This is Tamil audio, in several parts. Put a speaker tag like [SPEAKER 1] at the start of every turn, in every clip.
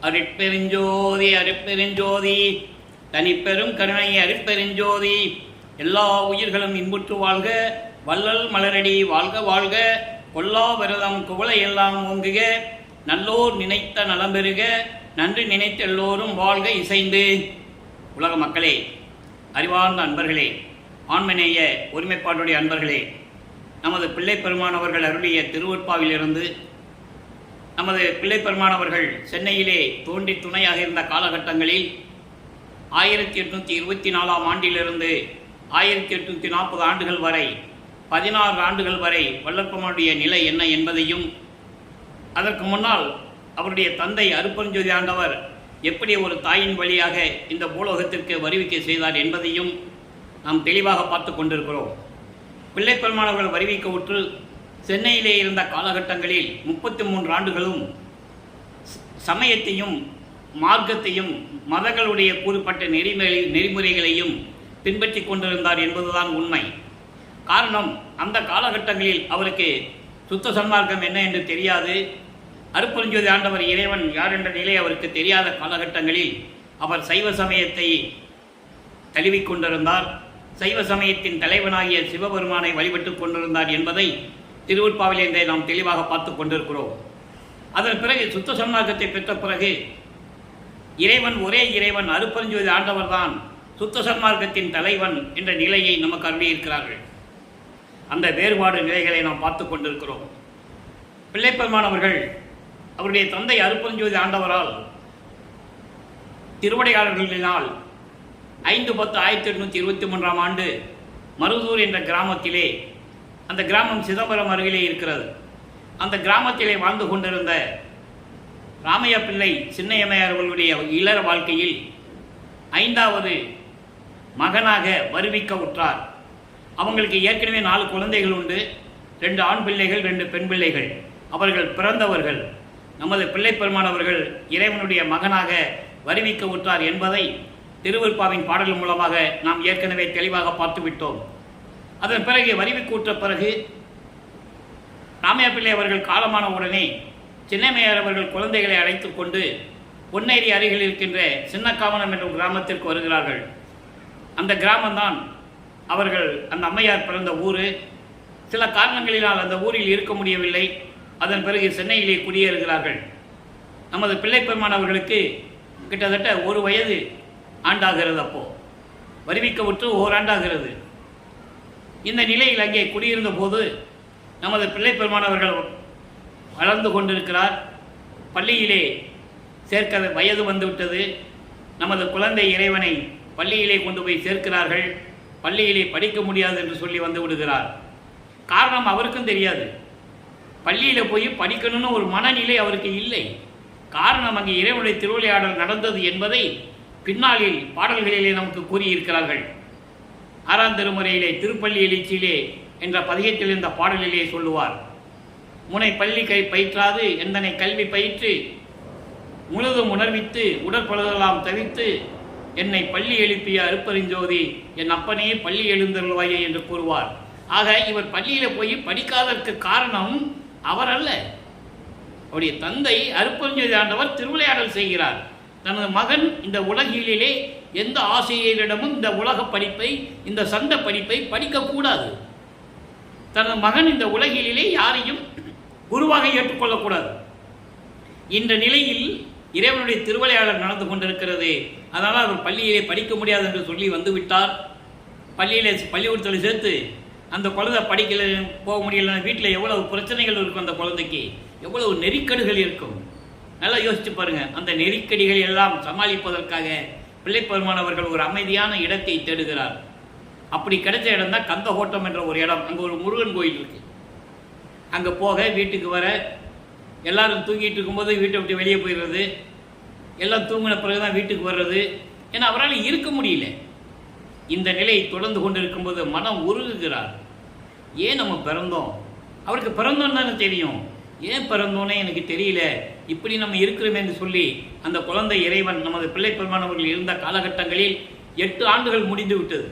[SPEAKER 1] அருட்பெருஞ்சோதி அருட்பெருஞ்சோதி தனிப்பெரும் கருணை அருட்பெருஞ்சோதி. எல்லா உயிர்களும் இன்புற்று வாழ்க, வள்ளல் மலரடி வாழ்க வாழ்க, கொல்லா விரதம் குவளை எல்லாம் ஓங்குக, நல்லோர் நினைத்த நலம் பெறுக, நன்றி நினைத்த எல்லோரும் வாழ்க இசைந்து. உலக மக்களே, அறிவார்ந்த அன்பர்களே, ஆண்மநேய ஒருமைப்பாட்டுடைய அன்பர்களே, நமது பிள்ளை பெருமானவர்கள் அருளிய திருவொற்பாவிலிருந்து நமது பிள்ளை பெருமானவர்கள் சென்னையிலே தோன்றி துணையாக இருந்த காலகட்டங்களில் 1824 ஆண்டிலிருந்து 1840 ஆண்டுகள் வரை 16 ஆண்டுகள் வரை வள்ளற்பெருமானுடைய நிலை என்ன என்பதையும், அதற்கு முன்னால் அவருடைய தந்தை அருட்பெருஞ்சோதி ஆண்டவர் எப்படி ஒரு தாயின் வழியாக இந்த பூலோகத்திற்கு வருவிக்கை செய்தார் என்பதையும் நாம் தெளிவாக பார்த்து கொண்டிருக்கிறோம். பிள்ளை பெருமானவர்கள் வருவிக்க உற்று சென்னையிலே இருந்த காலகட்டங்களில் 33 ஆண்டுகளும் சமயத்தையும் மார்க்கத்தையும் மதங்களுடைய கூறுபட்ட நெறிமுறைகளையும் பின்பற்றி கொண்டிருந்தார் என்பதுதான் உண்மை. காரணம், அந்த காலகட்டங்களில் அவருக்கு சுத்த சன்மார்க்கம் என்ன என்று தெரியாது. அருட்பெருஞ்சோதி ஆண்டவர் இறைவன் யார் என்ற நிலை அவருக்கு தெரியாத காலகட்டங்களில் அவர் சைவ சமயத்தை தழுவிக்கொண்டிருந்தார். சைவ சமயத்தின் தலைவனாகிய சிவபெருமானை வழிபட்டு கொண்டிருந்தார் என்பதை திருவொற்பாவிலே நாம் தெளிவாக பார்த்து கொண்டிருக்கிறோம். அதன் பிறகு சுத்த சன்மார்க்கத்தை பெற்ற பிறகு இறைவன் ஒரே இறைவன் அருட்பெருஞ்சோதி ஆண்டவர் தான் சுத்த சன்மார்க்கத்தின் தலைவன் என்ற நிலையை நமக்கு அருளியிருக்கிறார்கள். அந்த வேறுபாடு நிலைகளை நாம் பார்த்து கொண்டிருக்கிறோம். பிள்ளைப்பெருமானவர்கள் அவருடைய தந்தை அருட்பெருஞ்சோதி ஆண்டவரால் திருவடையாளர்களினால் 5/10/1823 ஆண்டு மருதூர் என்ற கிராமத்திலே, அந்த கிராமம் சிதம்பரம் அருகிலே இருக்கிறது, அந்த கிராமத்திலே வாழ்ந்து கொண்டிருந்த ராமையா பிள்ளை சின்னையம்மையார் அவர்களுடைய இளர வாழ்க்கையில் 5வது மகனாக வருவிக்க உற்றார். அவங்களுக்கு ஏற்கனவே 4 குழந்தைகள் உண்டு, 2 ஆண் பிள்ளைகள் 2 பெண் பிள்ளைகள். அவர்கள் பிறந்தவர்கள். நமது பிள்ளை பெருமானவர்கள் இறைவனுடைய மகனாக வருவிக்க உற்றார் என்பதை திருவொற்பாவின் பாடல் மூலமாக நாம் ஏற்கனவே தெளிவாக பார்த்துவிட்டோம். அதன் பிறகு வருவிக்கூற்ற பிறகு ராமையா பிள்ளை அவர்கள் காலமான உடனே சின்னம்மையார் அவர்கள் குழந்தைகளை அழைத்து கொண்டு பொன்னேரி அருகில் இருக்கின்ற சின்னக்காவனம் என்ற கிராமத்திற்கு வருகிறார்கள். அந்த கிராமம்தான் அவர்கள் அந்த அம்மையார் பிறந்த ஊர். சில காரணங்களினால் அந்த ஊரில் இருக்க முடியவில்லை. அதன் பிறகு சென்னையிலே குடியேறுகிறார்கள். நமது பிள்ளை பெருமானவர்களுக்கு கிட்டத்தட்ட 1 வயது ஆண்டாகிறது. அப்போது வருவிக்க உற்று ஓராண்டாகிறது. இந்த நிலையில் அங்கே குடியிருந்த போது நமது பிள்ளை பெருமானவர்கள் வளர்ந்து கொண்டிருக்கிறார். பள்ளியிலே சேர்க்க வயது வந்துவிட்டது. நமது குழந்தை இறைவனை பள்ளியிலே கொண்டு போய் சேர்க்கிறார்கள். பள்ளியிலே படிக்க முடியாது என்று சொல்லி வந்து விடுகிறார். காரணம் அவருக்கும் தெரியாது. பள்ளியில் போய் படிக்கணும்னு ஒரு மனநிலை அவருக்கு இல்லை. காரணம், அங்கே இறைவனுடைய திருவிளையாடல் நடந்தது என்பதை பின்னாளில் பாடல்களிலே நமக்கு கூறியிருக்கிறார்கள். 6ஆம் திருமுறையிலே திருப்பள்ளி எழுச்சியிலே என்ற பதிகத்தில் இருந்த பாடலிலே சொல்லுவார், முனை பள்ளி கை பயிற்றாது எந்தனை கல்வி பயிற்று முழுதும் உணர்வித்து உடற்பழுதெல்லாம் தவித்து என்னை பள்ளி எழுப்பிய அருட்பெருஞ்சோதி என் அப்பனே பள்ளி எழுந்தருள்வாயே என்று கூறுவார். ஆக இவர் பள்ளியில் போய் படிக்காததற்கு காரணம் அவர் அல்ல, அவருடைய தந்தை அருட்பெருஞ்சோதி ஆண்டவர் திருவிளையாடல் செய்கிறார். தனது மகன் இந்த உலகிலே எந்த ஆசிரியரிடமும் இந்த உலக படிப்பை, இந்த சந்த படிப்பை படிக்கக்கூடாது. தனது மகன் இந்த உலகிலே யாரையும் குருவாக ஏற்றுக்கொள்ளக்கூடாது. இந்த நிலையில் இறைவனுடைய திருவிளையாடல் நடந்து கொண்டிருக்கிறது. அதனால் அவர் பள்ளியிலே படிக்க முடியாது என்று சொல்லி வந்துவிட்டார். பள்ளிக்கூடத்தில் சேர்த்து அந்த குழந்தை படிக்கல, போக முடியல, வீட்டில் எவ்வளவு பிரச்சனைகள் இருக்கும், அந்த குழந்தைக்கு எவ்வளவு நெருக்கடிகள் இருக்கும். நல்லா யோசிச்சு பாருங்க. அந்த நெருக்கடிகள் எல்லாம் சமாளிப்பதற்காக பிள்ளை பெருமானவர்கள் ஒரு அமைதியான இடத்தை தேடுகிறார். அப்படி கிடைச்ச இடம் தான் கந்தகோட்டம் என்ற ஒரு இடம். அங்கே ஒரு முருகன் கோயில் இருக்கு. அங்கே போக வீட்டுக்கு வர எல்லாரும் தூங்கிட்டு இருக்கும்போது வீட்டை விட்டு வெளியே போயிடுறது, எல்லாம் தூங்கின பிறகு தான் வீட்டுக்கு வர்றது. ஏன்னா அவரால் இருக்க முடியல. இந்த நிலை தொடர்ந்து கொண்டு இருக்கும்போது மனம் உருகுகிறார். ஏன் நம்ம பிறந்தோம்? அவருக்கு பிறந்தோன்னு தானே தெரியும், ஏன் பிறந்தோன்னே எனக்கு தெரியல, இப்படி நம்ம இருக்கிறோமே என்று சொல்லி அந்த குழந்தை இறைவன் நமது பிள்ளை பெருமானவர்கள் இருந்த காலகட்டங்களில் 8 ஆண்டுகள் முடிந்து விட்டது.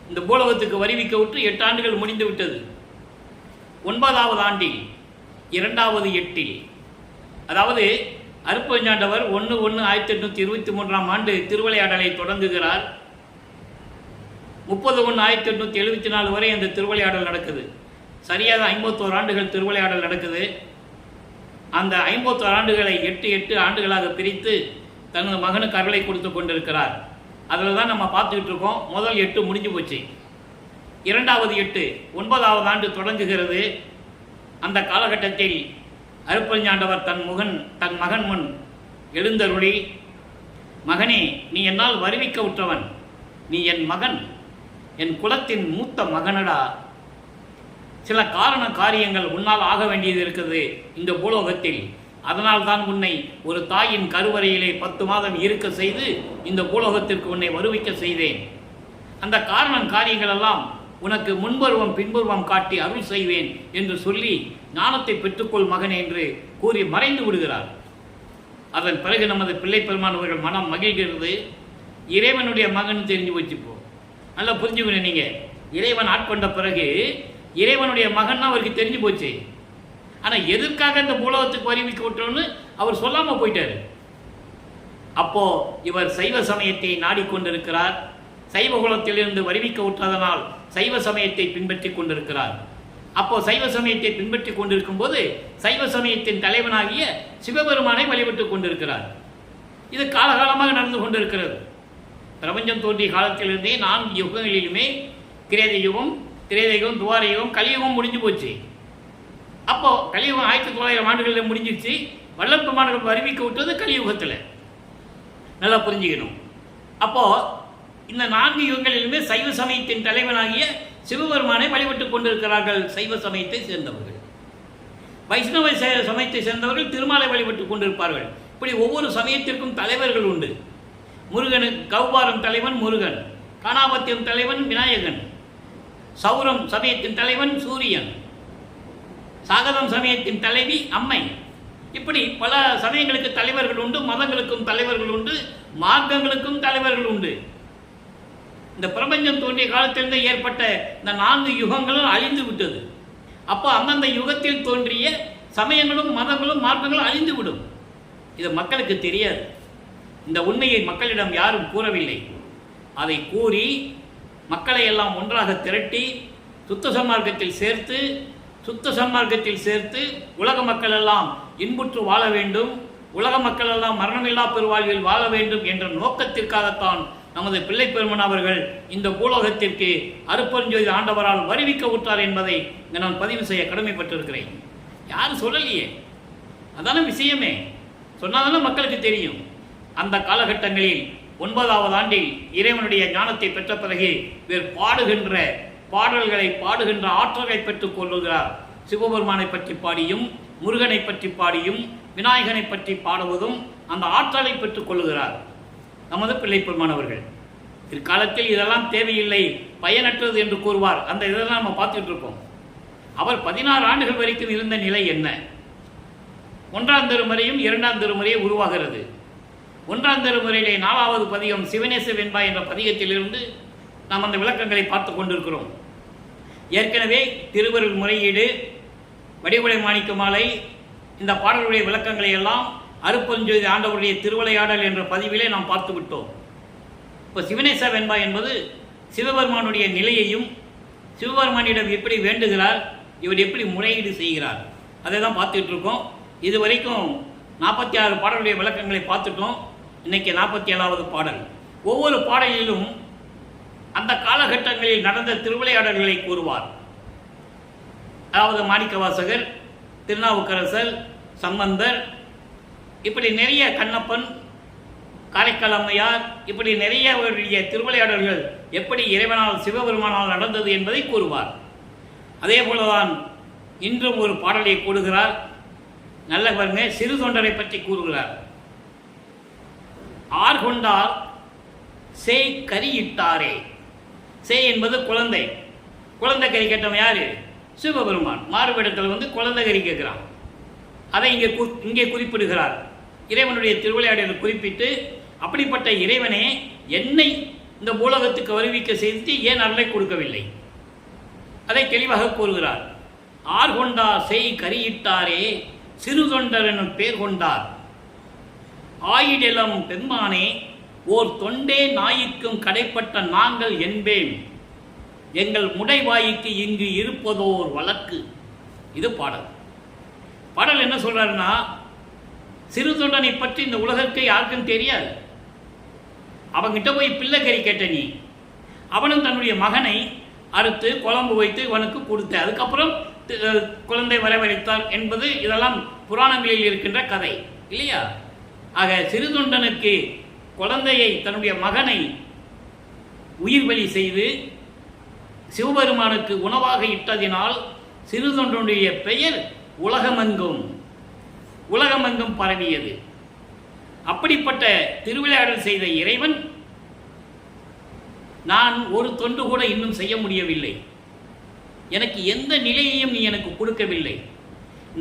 [SPEAKER 1] இந்த பூலோகத்துக்கு வருவிக்க விட்டு 8 ஆண்டுகள் முடிந்து விட்டது. 9வது ஆண்டில் 2வது எட்டில், அதாவது அருட்பெருஞ்சாண்டவர் 1/1/1823 ஆண்டு திருவிளையாடலை தொடங்குகிறார். 30/1/1874 வரை அந்த திருவிளையாடல் நடக்குது. சரியாக 51 ஆண்டுகள் திருவிளையாடல் நடக்குது. அந்த 51 ஆண்டுகளை 8 ஆண்டுகளாக பிரித்து தனது மகனுக்கு அருளை கொடுத்து கொண்டிருக்கிறார். அதில் தான் நம்ம பார்த்துக்கிட்டு இருக்கோம். முதல் 8 முடிஞ்சு போச்சு. இரண்டாவது 8 9வது ஆண்டு தொடங்குகிறது. அந்த காலகட்டத்தில் அருட்பெருஞ்சாண்டவர் தன் மகன் முன் எழுந்தருளி, மகனே, நீ என்னால் வருவிக்க உற்றவன், நீ என் மகன், என் குலத்தின் மூத்த மகனடா. சில காரியங்கள் உன்னால் ஆக வேண்டியது இருக்குது இந்த பூலோகத்தில். அதனால் தான் உன்னை ஒரு தாயின் கருவறையிலே 10 மாதம் இருக்க செய்து இந்த பூலோகத்திற்கு உன்னை வருவிக்க செய்தேன். அந்த காரியங்கள் எல்லாம் உனக்கு முன்பருவம் பின்பருவம் காட்டி அருள் செய்வேன் என்று சொல்லி ஞானத்தை பெற்றுக்கொள் மகன் என்று கூறி மறைந்து விடுகிறார். அதன் பிறகு நமது பிள்ளை பெருமானவர்கள் மனம் மகிழ்கிறது. இறைவனுடைய மகன் தெரிஞ்சு வச்சுப்போம். நல்லா புரிஞ்சுக்கணும். நீங்கள் இறைவன் ஆட்கொண்ட பிறகு இறைவனுடைய மகன் அவருக்கு தெரிஞ்சு போச்சு. ஆனால் எதற்காக இந்த பூலோகத்துக்கு வருவிக்க விட்டோன்னு அவர் சொல்லாமல் போயிட்டார். அப்போ இவர் சைவ சமயத்தை நாடிக்கொண்டிருக்கிறார். சைவ குலத்திலிருந்து வருவிக்க விட்டதனால் சைவ சமயத்தை பின்பற்றி கொண்டிருக்கிறார். அப்போ சைவ சமயத்தை பின்பற்றி கொண்டிருக்கும் போது சைவ சமயத்தின் தலைவனாகிய சிவபெருமானை வழிபட்டு கொண்டிருக்கிறார். இது காலகாலமாக நடந்து கொண்டிருக்கிறது. பிரபஞ்சம் தோன்றிய காலத்திலிருந்தே 4 யுகங்களிலுமே கிரேத யுகம், திரேதயுகம், துவார யுகம், கலியுகம் முடிஞ்சு போச்சு. அப்போ கலியுகம் 1900 ஆண்டுகளில் முடிஞ்சிச்சு. வல்லப்பெருமான்கள் அறிவிக்க விட்டது கலியுகத்தில். நல்லா புரிஞ்சுக்கணும். அப்போ இந்த 4 யுகங்களிலுமே சைவ சமயத்தின் தலைவனாகிய சிவபெருமானை வழிபட்டு கொண்டிருக்கிறார்கள் சைவ சமயத்தை சேர்ந்தவர்கள். வைஷ்ணவ சமயத்தை சேர்ந்தவர்கள் திருமாலை வழிபட்டு கொண்டிருப்பார்கள். இப்படி ஒவ்வொரு சமயத்திற்கும் தலைவர்கள் உண்டு. முருகனுக்கு கௌபாரம் தலைவன் முருகன், காணாபத்தியம் தலைவன் விநாயகன், சௌரம் சமயத்தின் தலைவன் சூரியன், சாகதம் சமயத்தின் தலைவி அம்மை. இப்படி பல சமயங்களுக்கு தலைவர்கள் உண்டு, மதங்களுக்கும் தலைவர்கள் உண்டு, மார்க்கங்களுக்கும் தலைவர்கள் உண்டு. இந்த பிரபஞ்சம் தோன்றிய காலத்திலிருந்து ஏற்பட்ட இந்த 4 யுகங்களும் அழிந்து விட்டது. அப்போ அந்தந்த யுகத்தில் தோன்றிய சமயங்களும் மதங்களும் மார்க்கங்களும் அழிந்து விடும். இது மக்களுக்கு தெரியாது. இந்த உண்மையை மக்களிடம் யாரும் கூறவில்லை. அதை கூறி மக்களை எல்லாம் ஒன்றாக திரட்டி சுத்த சன்மார்க்கத்தில் சேர்த்து உலக மக்கள் எல்லாம் இன்புற்று வாழ வேண்டும், உலக மக்கள் எல்லாம் மரணமில்லா பெருவாழ்வில் வாழ வேண்டும் என்ற நோக்கத்திற்காகத்தான் நமது பிள்ளை பெருமான் அவர்கள் இந்த பூலோகத்திற்கு அருட்பெருஞ்சோதி ஆண்டவரால் வருவிக்க விட்டார் என்பதை நான் பதிவு செய்ய கடமைப்பட்டிருக்கிறேன். யாரும் சொல்லலையே, அதான விஷயமே. சொன்னாதானே மக்களுக்கு தெரியும். அந்த காலகட்டங்களில் 9வது ஆண்டில் இறைவனுடைய ஞானத்தை பெற்ற பிறகு இவர் பாடுகின்ற பாடல்களை பாடுகின்ற ஆற்றலை பெற்றுக் கொள்ளுகிறார். சிவபெருமானை பற்றி பாடியும், முருகனை பற்றி பாடியும், விநாயகனை பற்றி பாடுவதும் அந்த ஆற்றலை பெற்றுக் கொள்ளுகிறார் நமது பிள்ளை பெருமான் அவர்கள். பிற்காலத்தில் இதெல்லாம் தேவையில்லை, பயனற்றது என்று கூறுவார். அந்த இதெல்லாம் நம்ம பார்த்துட்டு இருக்கோம். அவர் 16 ஆண்டுகள் வரைக்கும் இருந்த நிலை என்ன? 1ஆம் திருமுறையும் 2ஆம் திருமுறையும் உருவாகிறது. 1ஆம் திருமுறையிலே 4வது பதிகம் சிவனேச வெண்பா என்ற பதிகத்திலிருந்து நாம் அந்த விளக்கங்களை பார்த்து கொண்டிருக்கிறோம். ஏற்கனவே திருவருள் முறையீடு, வடிவுடை மாணிக்க மாலை, இந்த பாடலுடைய விளக்கங்களை எல்லாம் அருட்பெருஞ்சோதி ஆண்டவருடைய திருவிளையாடல் என்ற பதிவிலே நாம் பார்த்து விட்டோம். இப்போ சிவனேச வெண்பா என்பது சிவபெருமானுடைய நிலையையும், சிவபெருமானிடம் எப்படி வேண்டுகிறார், இவர் எப்படி முறையீடு செய்கிறார், அதை தான் பார்த்துக்கிட்டு இருக்கோம். இது வரைக்கும் 46 பாடலுடைய விளக்கங்களை பார்த்துட்டோம். இன்னைக்கு 47வது பாடல். ஒவ்வொரு பாடலிலும் அந்த காலகட்டங்களில் நடந்த திருவிளையாடல்களை கூறுவார். அதாவது மாணிக்கவாசகர், திருநாவுக்கரசர், சம்பந்தர், இப்படி நிறைய கண்ணப்பன், காரைக்கால் அம்மையார், இப்படி நிறைய திருவிளையாடல்கள் எப்படி இறைவனால் சிவபெருமானால் நடந்தது என்பதை கூறுவார். அதே போலதான் இன்றும் ஒரு பாடலை கூறுகிறார். நல்ல பாருங்க, சிறு தொண்டரை பற்றி கூறுகிறார். ஆர்கொண்டார் சேய் கரியிட்டாரே. சேய் என்பது குழந்தை. குழந்தை கறி கேட்டவன் யாரு? சிவபெருமான். மாறுபடத்தில் குழந்தை கறி கேட்கிறான். அதை இங்கே குறிப்பிடுகிறார். இறைவனுடைய திருவிளையாடலை குறிப்பிட்டு, அப்படிப்பட்ட இறைவனே என்னை இந்த பூலகத்துக்கு வருவிக்க செய்து ஏன் அருளை கொடுக்கவில்லை, அதை தெளிவாக கூறுகிறார். ஆர்கொண்டார் செய் கரியிட்டாரே, சிறு தொண்டர் என்னும் பேர் கொண்டார். ஆயிடெலம் பெண்மானே, ஓர் தொண்டே நாய்க்கும் கடைப்பட்ட நாங்கள் என்பேன், எங்கள் முடைவாய்க்கு இங்கு இருப்பதோர் வழக்கு. இது பாடல். பாடல் என்ன சொல்றாருன்னா, சிறு தொண்டனை பற்றி இந்த உலகத்தை யாருக்கும் தெரியாது. அவங்கிட்ட போய் பிள்ளைக்கறி கேட்ட நீ, அவனும் தன்னுடைய மகனை அறுத்து குழம்பு வைத்து இவனுக்கு கொடுத்த, அதுக்கப்புறம் குழந்தை வரவழைத்தார் என்பது இதெல்லாம் புராணங்களில் இருக்கின்ற கதை இல்லையா? ஆக சிறு தொண்டனுக்கு குழந்தையை, தன்னுடைய மகனை உயிர் பலி செய்து சிவபெருமானுக்கு உணவாக இட்டதினால் சிறு தொண்டனுடைய பெயர் உலகமெங்கும் பரவியது. அப்படிப்பட்ட திருவிளையாடல் செய்த இறைவன், நான் ஒரு தொண்டு கூட இன்னும் செய்ய முடியவில்லை, எனக்கு எந்த நிலையையும் நீ எனக்கு கொடுக்கவில்லை,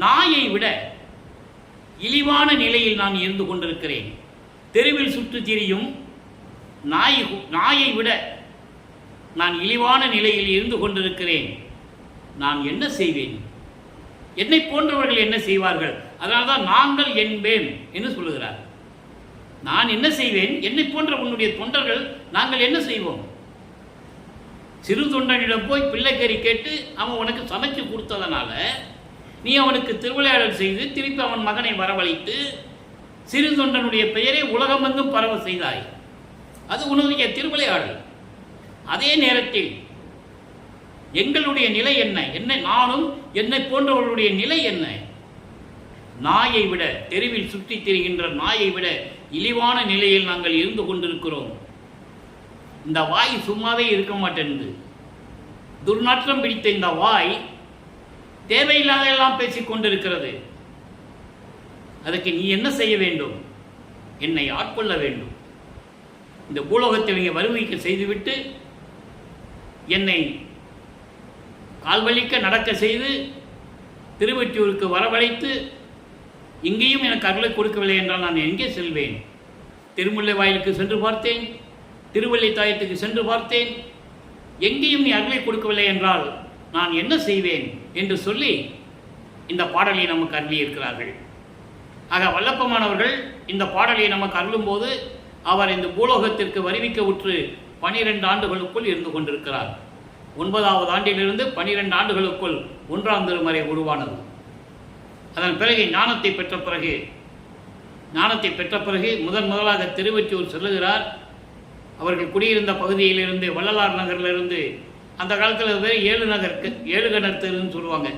[SPEAKER 1] நாயை விட இழிவான நிலையில் நான் இருந்து கொண்டிருக்கிறேன், தெருவில் சுற்றி திரியும் நாயை விட நான் இழிவான நிலையில் இருந்து கொண்டிருக்கிறேன், நான் என்ன செய்வேன், என்னை போன்றவர்கள் என்ன செய்வார்கள், அதனால்தான் நாங்கள் என்பேன் என்று சொல்லுகிறார். நான் என்ன செய்வேன், என்னை போன்ற உன்னுடைய தொண்டர்கள் நாங்கள் என்ன செய்வோம்? சிறு தொண்டனிடம் போய் பிள்ளைக்கறி கேட்டு அவன் உனக்கு சமைச்சு கொடுத்ததனால நீ அவனுக்கு திருவிளையாடல் செய்து திருப்பி அவன் மகனை வரவழைத்து சிறு தொண்டனுடைய பெயரை உலகமெங்கும் பரவ செய்தாய். அது உன்னுடைய திருவிளையாடல். அதே நேரத்தில் எங்களுடைய நிலை என்ன, நானும் என்னை போன்றவர்களுடைய நிலை என்ன? நாயை விட, தெருவில் சுற்றி திரிகின்ற நாயை விட இழிவான நிலையில் நாங்கள் இருந்து கொண்டிருக்கிறோம். இந்த வாய் சும்மாவே இருக்க மாட்டேன்து. துர்நாற்றம் பிடித்த இந்த வாய் தேவையில்லாதெல்லாம் பேசிக் கொண்டிருக்கிறது. அதுக்கு நீ என்ன செய்ய வேண்டும்? என்னை ஆட்கொள்ள வேண்டும். இந்த பூலோகத்தை இங்கே வருவிக்க செய்துவிட்டு என்னை கால்வலிக்க நடக்க செய்து திருவொற்றியூருக்கு வரவழைத்து இங்கேயும் எனக்கு அருளை கொடுக்கவில்லை என்றால் நான் எங்கே செல்வேன்? திருமுல்லை வாயிலுக்கு சென்று பார்த்தேன், திருவல்லித்தாயத்துக்கு சென்று பார்த்தேன், எங்கேயும் நீ அருளை கொடுக்கவில்லை என்றால் நான் என்ன செய்வேன் என்று சொல்லி இந்த பாடலை நமக்கு அருளியிருக்கிறார்கள். ஆக வல்லப்பமானவர்கள் இந்த பாடலை நமக்கு அருளும்போது அவர் இந்த பூலோகத்திற்கு வருவிக்க உற்று 12 ஆண்டுகளுக்குள் இருந்து கொண்டிருக்கிறார். 9வது ஆண்டிலிருந்து 12 ஆண்டுகளுக்குள் 1ஆம் திருமறை உருவானது. அதன் பிறகு ஞானத்தை பெற்ற பிறகு முதலாக திருவொற்றியூர் செல்லுகிறார். அவர்கள் குடியிருந்த பகுதியிலிருந்து, வள்ளலார் நகரிலிருந்து, அந்த காலத்தில் பேர் ஏழுகணர் தெருன்னு சொல்லுவாங்க,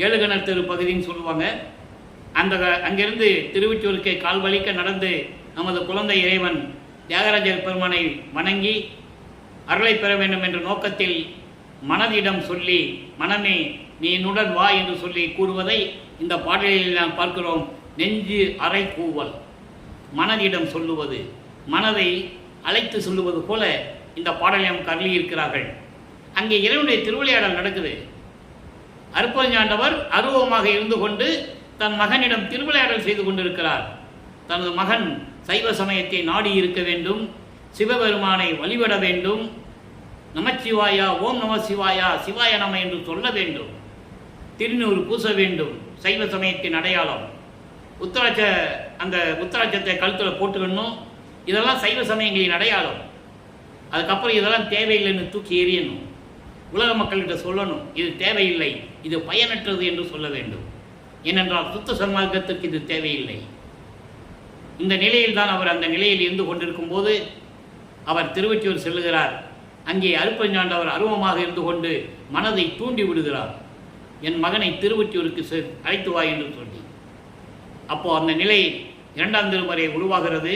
[SPEAKER 1] ஏழுகணர் தெரு பகுதின்னு சொல்லுவாங்க. அங்கிருந்து திருவொற்றியூருக்கு கால்வலிக்க நடந்து நமது குழந்தை இறைவன் தியாகராஜர் பெருமானை வணங்கி அருளை பெற வேண்டும் என்ற நோக்கத்தில் மனதிடம் சொல்லி, மனமே நீ என்னுடன் வா என்று சொல்லி கூறுவதை இந்த பாடலில் நாம் பார்க்கிறோம். நெஞ்சு அறை கூவல், மனதிடம் சொல்லுவது, மனதை அழைத்து சொல்லுவது போல இந்த பாடலை நமக்கு அருளியிருக்கிறார்கள். அங்கே இறைவனுடைய திருவிளையாடல் நடக்குது. அருப்பஞ்சாண்டவர் அருவமாக இருந்து கொண்டு தன் மகனிடம் திருவிளையாடல் செய்து கொண்டிருக்கிறார். தனது மகன் சைவ சமயத்தை நாடி இருக்க வேண்டும், சிவபெருமானை வழிபட வேண்டும், நமச்சிவாயா, ஓம் நம சிவாயா, சிவாய நம என்று சொல்ல வேண்டும், திருநூறு பூச வேண்டும், சைவ சமயத்தின் அடையாளம், உத்தராட்சத்தை கழுத்தில் போட்டுக்கணும், இதெல்லாம் சைவ சமயங்களின் அடையாளம். அதுக்கப்புறம் இதெல்லாம் தேவையில்லைன்னு தூக்கி எறியணும், உலக மக்கள்கிட்ட சொல்லணும், இது தேவையில்லை, இது பயனற்றது என்று சொல்ல வேண்டும். ஏனென்றால் சுத்த சன்மார்க்கத்திற்கு இது தேவையில்லை. இந்த நிலையில் தான் அவர் அந்த நிலையில் இருந்து கொண்டிருக்கும் போது அவர் திருவொற்றியூர் செல்லுகிறார். அங்கே அருப்பஞ்சாண்டவர் அருவமாக இருந்து கொண்டு மனதை தூண்டி விடுகிறார். என் மகனை திருவொற்றியூருக்கு அழைத்து வா என்று சொல்லி. அப்போது அந்த நிலை 2ஆம் திருமுறை உருவாகிறது.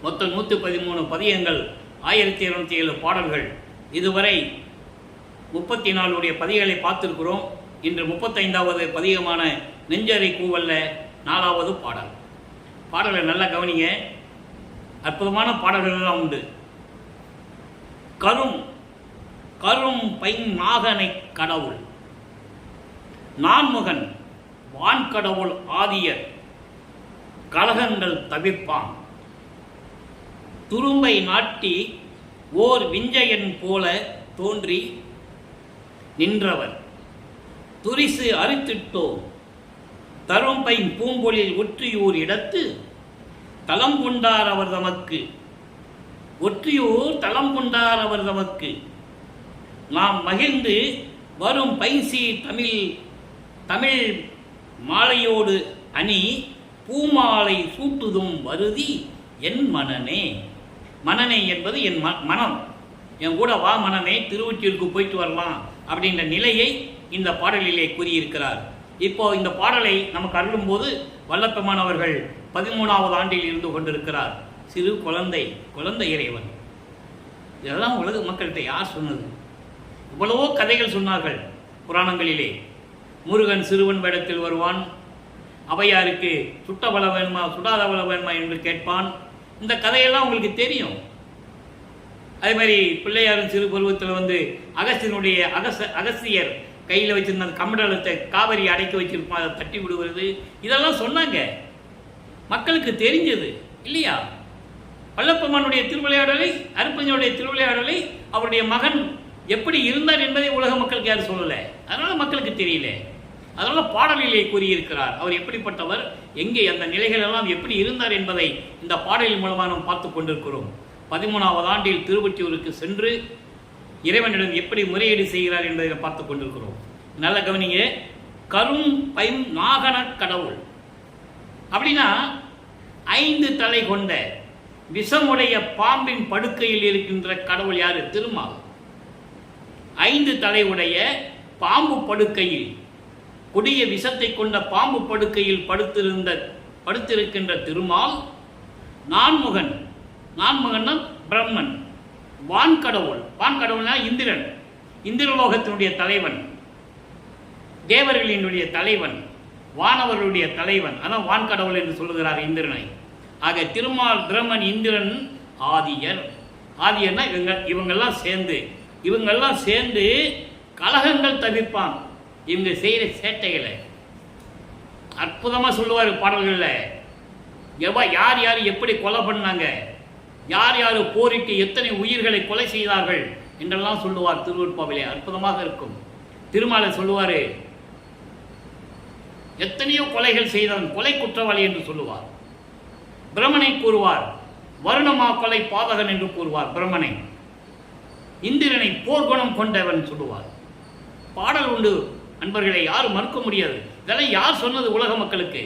[SPEAKER 1] மொத்தம் 113 பதிகங்கள், 1207 பாடல்கள். இதுவரை 34 பதிகளை பார்த்திருக்கிறோம். இன்று 35வது பதிகமான நெஞ்சறை கூவல்ல 4வது பாடல். பாடலை நல்லா கவனிங்க, அற்புதமான பாடல்கள் எல்லாம் உண்டு. கரும் பைன் நாகனை கடவுள், நான்முகன் வான்கடவுள் ஆதியர், கலகங்கள் தவிர்ப்பான், துரும்பை நாட்டி ஓர் விஞ்சையன் போல தோன்றி நின்றவர், துரிசு அரித்திட்டோ தரும்பை பூம்பொழில் ஒற்றியூர் இடத்து தலம் கொண்டார் அவர் தமக்கு, ஒற்றியூர் தலம் கொண்டார் அவர் தமக்கு, நாம் மகிழ்ந்து வரும் பைசி தமிழ் மாலையோடு அணி பூமாலை சூட்டுதும் வருதி என் மனனே. மனனே என்பது என் மனம். என் கூட வா மனமே, திருவொற்றியூருக்கு போயிட்டு வரலாம் அப்படின்ற நிலையை இந்த பாடலிலே கூறியிருக்கிறார். இப்போ இந்த பாடலை நமக்கு அருளும் போது வல்லப்பெருமான் அவர்கள் 13வது ஆண்டில் இருந்து கொண்டிருக்கிறார். சிறு குழந்தை இறைவன். இதெல்லாம் உலக மக்கள்கிட்ட யார் சொன்னது? இவ்வளவோ கதைகள் சொன்னார்கள் புராணங்களிலே. முருகன் சிறுவன் வேடத்தில் வருவான், அவையாருக்கு சுட்ட பல வேணுமா சுடாத பல வேணுமா என்று கேட்பான். இந்த கதையெல்லாம் உங்களுக்கு தெரியும். அதே மாதிரி பிள்ளையாரும் சிறு பருவத்தில் வந்து அகஸ்தியர் கையில் வச்சிருந்த அந்த கமண்டலத்தை காவிரி அடைக்க வச்சிருப்பான், அதை தட்டி விடுவது, இதெல்லாம் சொன்னாங்க, மக்களுக்கு தெரிஞ்சது இல்லையா? வல்லப்பெருமானுடைய திருவிளையாடலை, அருட்பஞ்சனுடைய திருவிளையாடலை அவருடைய மகன் எப்படி இருந்தார் என்பதை உலக மக்களுக்கு யாரும் சொல்லலை. அதனால மக்களுக்கு தெரியல. அதனால பாடலிலே கூறியிருக்கிறார் அவர் எப்படிப்பட்டவர், எங்கே அந்த நிலைகள் எல்லாம் எப்படி இருந்தார் என்பதை இந்த பாடலின் மூலமாக நாம் பார்த்து கொண்டிருக்கிறோம். 13வது ஆண்டில் திருவொற்றியூருக்கு சென்று இறைவனிடம் எப்படி முறையீடு செய்கிறார் என்பதை பார்த்து கொண்டிருக்கிறோம். நல்ல கவனிங்க. கரும் பைம் நாகன கடவுள் அப்படின்னா 5 தலை கொண்ட விஷமுடைய பாம்பின் படுக்கையில் இருக்கின்ற கடவுள் யாரு? திருமால். 5 தலை உடைய பாம்பு படுக்கையில், கொடிய விஷத்தை கொண்ட பாம்பு படுக்கையில் படுத்திருக்கின்ற திருமால் நான்முகன். நான்முகன்னா பிரம்மன். வான்கடவுள்னா இந்திரன், இந்திரலோகத்தினுடைய தலைவன், தேவர்களினுடைய தலைவன், வானவர்களுடைய தலைவன். அதான் வான்கடவுள் என்று சொல்லுகிறார் இந்திரனை. ஆக திருமால், பிரம்மன், இந்திரன், ஆதியர்னா இவங்கெல்லாம் சேர்ந்து கலகங்கள் தவிர்ப்பான். இவங்க செய்கிற சேட்டைகளை அற்புதமாக சொல்லுவார் பாடல்களில். யார் யார் எப்படி கொலை பண்ணாங்க, யார் யார் போரிட்டு எத்தனை உயிர்களை கொலை செய்தார்கள் என்றெல்லாம் சொல்லுவார் திருவருட்பாவிலே. அற்புதமாக இருக்கும். திருமாலை சொல்லுவார், எத்தனையோ கொலைகள் செய்தவன் கொலை குற்றவாளி என்று சொல்லுவார். பிரம்மனை கூறுவார், வருணமா கொலை பாதகன் என்று கூறுவார் பிரம்மனை. இந்திரனை போர்க்குணம் கொண்டவன் சொல்லுவார். பாடல் உண்டு அன்பர்களை, யாரும் மறுக்க முடியாது. இதெல்லாம் யார் சொன்னது உலக மக்களுக்கு?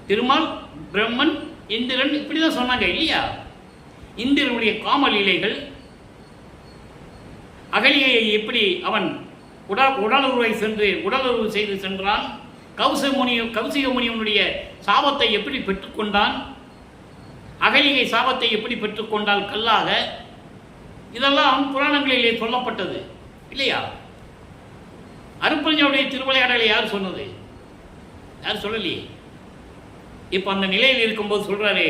[SPEAKER 1] திருமால், பிரம்மன், இந்திரன் இப்படிதான் சொன்னாங்க இல்லையா? இந்திரனுடைய காமலீலைகள், அகலியை எப்படி அவன் உடலுறவு செய்து சென்றான், கௌசிக முனிவனுடைய சாபத்தை எப்படி பெற்றுக்கொண்டான், அகலிகை சாபத்தை எப்படி பெற்றுக்கொண்டால் கல்லாக, இதெல்லாம் புராணங்களிலே சொல்லப்பட்டது இல்லையா? அருட்பஞ்சனுடைய திருவிளையாடலை யார் சொன்னது? யார் சொல்லலையே. இப்போ அந்த நிலையில் இருக்கும்போது சொல்றாரு,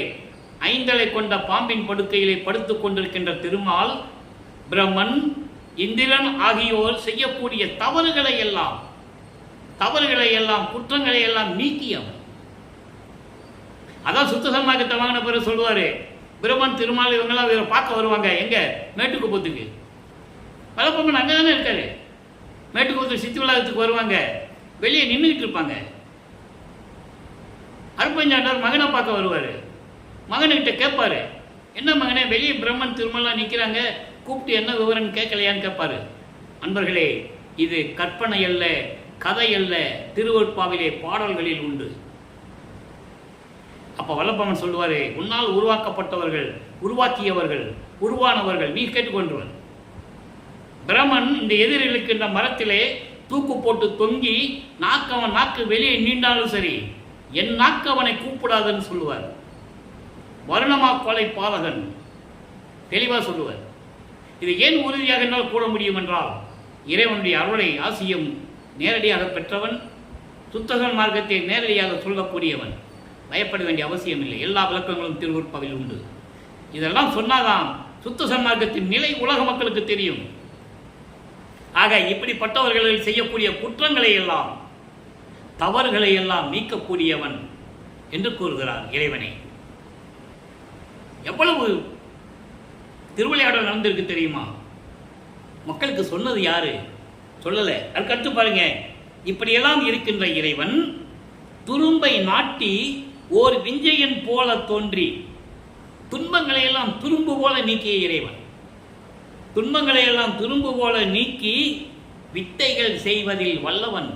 [SPEAKER 1] 5 தலை கொண்ட பாம்பின் படுக்கையிலே படுத்துக் கொண்டிருக்கின்ற திருமால், பிரம்மன், இந்திரன் ஆகியோர் செய்யக்கூடிய தவறுகளை எல்லாம் குற்றங்களை எல்லாம் நீக்கியவன். அதான் சுத்த சன்மார்க்கத்தை வாங்கின பிறகு சொல்லுவாரு, பிரம்மன், திருமால் இவங்கெல்லாம் இவரை பார்க்க வருவாங்க. எங்க? மேட்டுக்குப்பத்துக்கு. வல்லப்பெருமான் அங்கே தானே இருக்காரு. மேட்டுக்குப்பத்து சித்தி விழாத்துக்கு வருவாங்க, வெளியே நின்றுக்கிட்டு இருப்பாங்க. அருட்பஞ்சாண்டார் மகனை பார்க்க வருவார். மகனுக்கிட்ட கேட்பாரு, என்ன மகனே வெளியே பிரம்மன் திருமலாம் நிற்கிறாங்க, கூப்பிட்டு என்ன விவரம் கேட்கலையான்னு கேட்பாரு. அன்பர்களே, இது கற்பனை அல்ல, கதை அல்ல, திருவருட்பாவிலே பாடல்களில் உண்டு. அப்போ வல்லப்பெருமான் சொல்லுவார், உன்னால் உருவாக்கப்பட்டவர்கள், உருவாக்கியவர்கள், உருவானவர்கள் நீ கேட்டுக்கொண்டவன். பிரம்மன் இந்த எதிரிலுக்கு இந்த மரத்திலே தூக்கு போட்டு தொங்கி நாக்கு வெளியே நீண்டாலும் சரி, என் நாக்கு அவனை கூப்பிடாதுன்னு சொல்லுவார். வருணமா கொலை பாதகன் தெளிவாக சொல்லுவார். இது ஏன் உறுதியாக என்னால் கூற முடியும் என்றால், இறைவனுடைய அருளை ஆசியும் நேரடியாக பெற்றவன், சுத்தகன் மார்க்கத்தை நேரடியாக சொல்லக்கூடியவன். பயப்பட வேண்டிய அவசியம் இல்லை. எல்லா விளக்கங்களும் திருவருட்பாவில் உண்டு. இதெல்லாம் சொன்னாதான் சுத்த சன்மார்க்கத்தின் நிலை உலக மக்களுக்கு தெரியும். ஆக இப்படிப்பட்டவர்கள் செய்யக்கூடிய குற்றங்களை எல்லாம், தவறுகளை எல்லாம் நீக்கக்கூடியவன் என்று கூறுகிறார் இறைவனை. எவ்வளவு திருவிளையாடல் நடந்திருக்கு தெரியுமா? மக்களுக்கு சொன்னது யாரு? சொல்லலை. அதுக்கடுத்து பாருங்க, இப்படியெல்லாம் இருக்கின்ற இறைவன் துரும்பை நாட்டி ஓர் விஞ்சையன் போல தோன்றி துன்பங்களை எல்லாம் துரும்பு போல நீக்கிய இறைவன். துன்பங்களை எல்லாம் துரும்பு போல நீக்கி வித்தைகள் செய்வதில் வல்லவன்.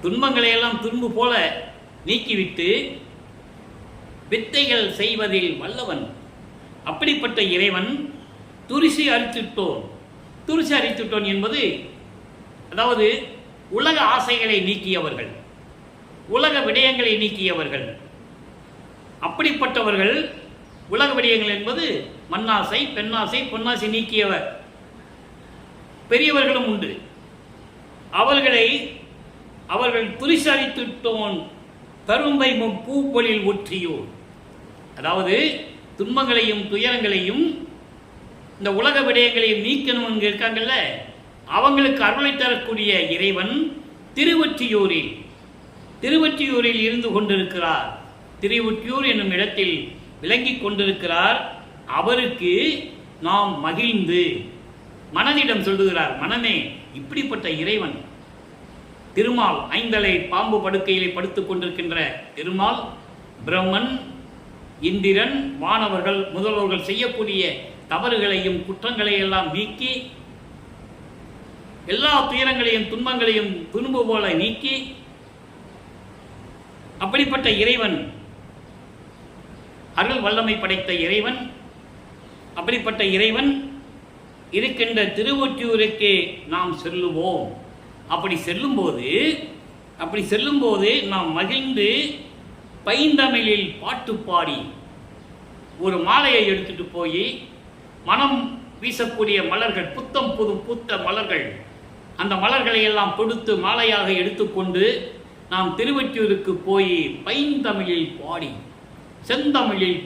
[SPEAKER 1] துன்பங்களை எல்லாம் துரும்பு போல நீக்கிவிட்டு வித்தைகள் செய்வதில் வல்லவன். அப்படிப்பட்ட இறைவன் துரிசி அரித்துட்டோன். துரிசி அரித்துட்டோன் என்பது அதாவது உலக ஆசைகளை நீக்கியவர்கள், உலக விடயங்களை நீக்கியவர்கள். அப்படிப்பட்டவர்கள் உலக விடயங்கள் என்பது மண்ணாசை, பெண்ணாசை, பொன்னாசை நீக்கியவர் பெரியவர்களும் உண்டு. அவர்கள் துரிசரித்துட்டோன் கரும்பை பூப்பொழில் ஒற்றியோர். அதாவது துன்பங்களையும் துயரங்களையும் இந்த உலக விடயங்களையும் நீக்கணும் இருக்காங்கல்ல, அவங்களுக்கு அருளை தரக்கூடிய இறைவன் திருவொற்றியூரில் இருந்து கொண்டிருக்கிறார். திருவொற்றியூர் என்னும் இடத்தில் விளங்கி கொண்டிருக்கிறார். அவருக்கு நாம் மகிழ்ந்து மனதிடம் சொல்லுகிறார், மனமே இப்படிப்பட்ட இறைவன் திருமால், ஐந்தலை பாம்பு படுக்கையிலே படுத்துக் கொண்டிருக்கின்ற திருமால், பிரம்மன், இந்திரன், வானவர்கள் முதல்வர்கள் செய்யக்கூடிய தவறுகளையும் குற்றங்களையும் எல்லாம் நீக்கி எல்லா துயரங்களையும் துன்பங்களையும் துன்பு போல நீக்கி அப்படிப்பட்ட இறைவன், அருள் வல்லமை படைத்த இறைவன், அப்படிப்பட்ட இறைவன் இருக்கின்ற திருவொற்றியூருக்கு நாம் செல்லுவோம். அப்படி செல்லும்போது நாம் மகிழ்ந்து பைந்தமிழில் பாட்டு பாடி ஒரு மாலையை எடுத்துட்டு போய் மனம் வீசக்கூடிய மலர்கள், புத்தம் புது பூத்த மலர்கள், அந்த மலர்களை எல்லாம் கொடுத்து மாலையாக எடுத்துக்கொண்டு நாம் திருவொற்றியூருக்கு போய் பைந்தமிழில் பாடி செந்தமிழில்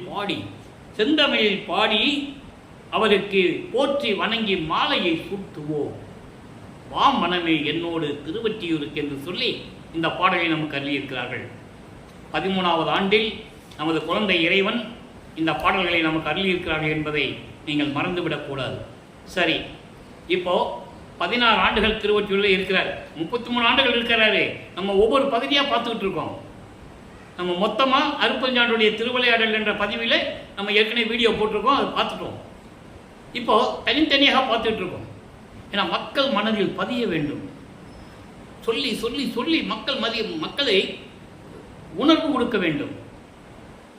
[SPEAKER 1] பாடி அவருக்கு போற்றி வணங்கி மாலையை சூட்டுவோம். வா மனமே என்னோடு திருவொற்றியூருக்கு என்று சொல்லி இந்த பாடலை நமக்கு அருளியிருக்கிறார்கள். 13வது ஆண்டில் நமது குழந்தை இறைவன் இந்த பாடல்களை நமக்கு அருளியிருக்கிறார்கள் என்பதை நீங்கள் மறந்துவிடக்கூடாது. சரி, இப்போ 16 ஆண்டுகள் திருவொற்றியூரில் இருக்கிறார், 33 ஆண்டுகள் இருக்கிறாரு. நம்ம ஒவ்வொரு பகுதியாக பார்த்துக்கிட்டு இருக்கோம். நம்ம மொத்தமாக அருட்பெருஞ்சாண்டுடைய திருவிளையாடல் என்ற பதிவில் நம்ம ஏற்கனவே வீடியோ போட்டிருக்கோம், அதை பார்த்துட்டோம். இப்போ தனித்தனியாக பார்த்துட்டு இருக்கோம். ஏன்னா மக்கள் மனதில் பதிய வேண்டும். சொல்லி சொல்லி சொல்லி மக்களை உணர்வு கொடுக்க வேண்டும்.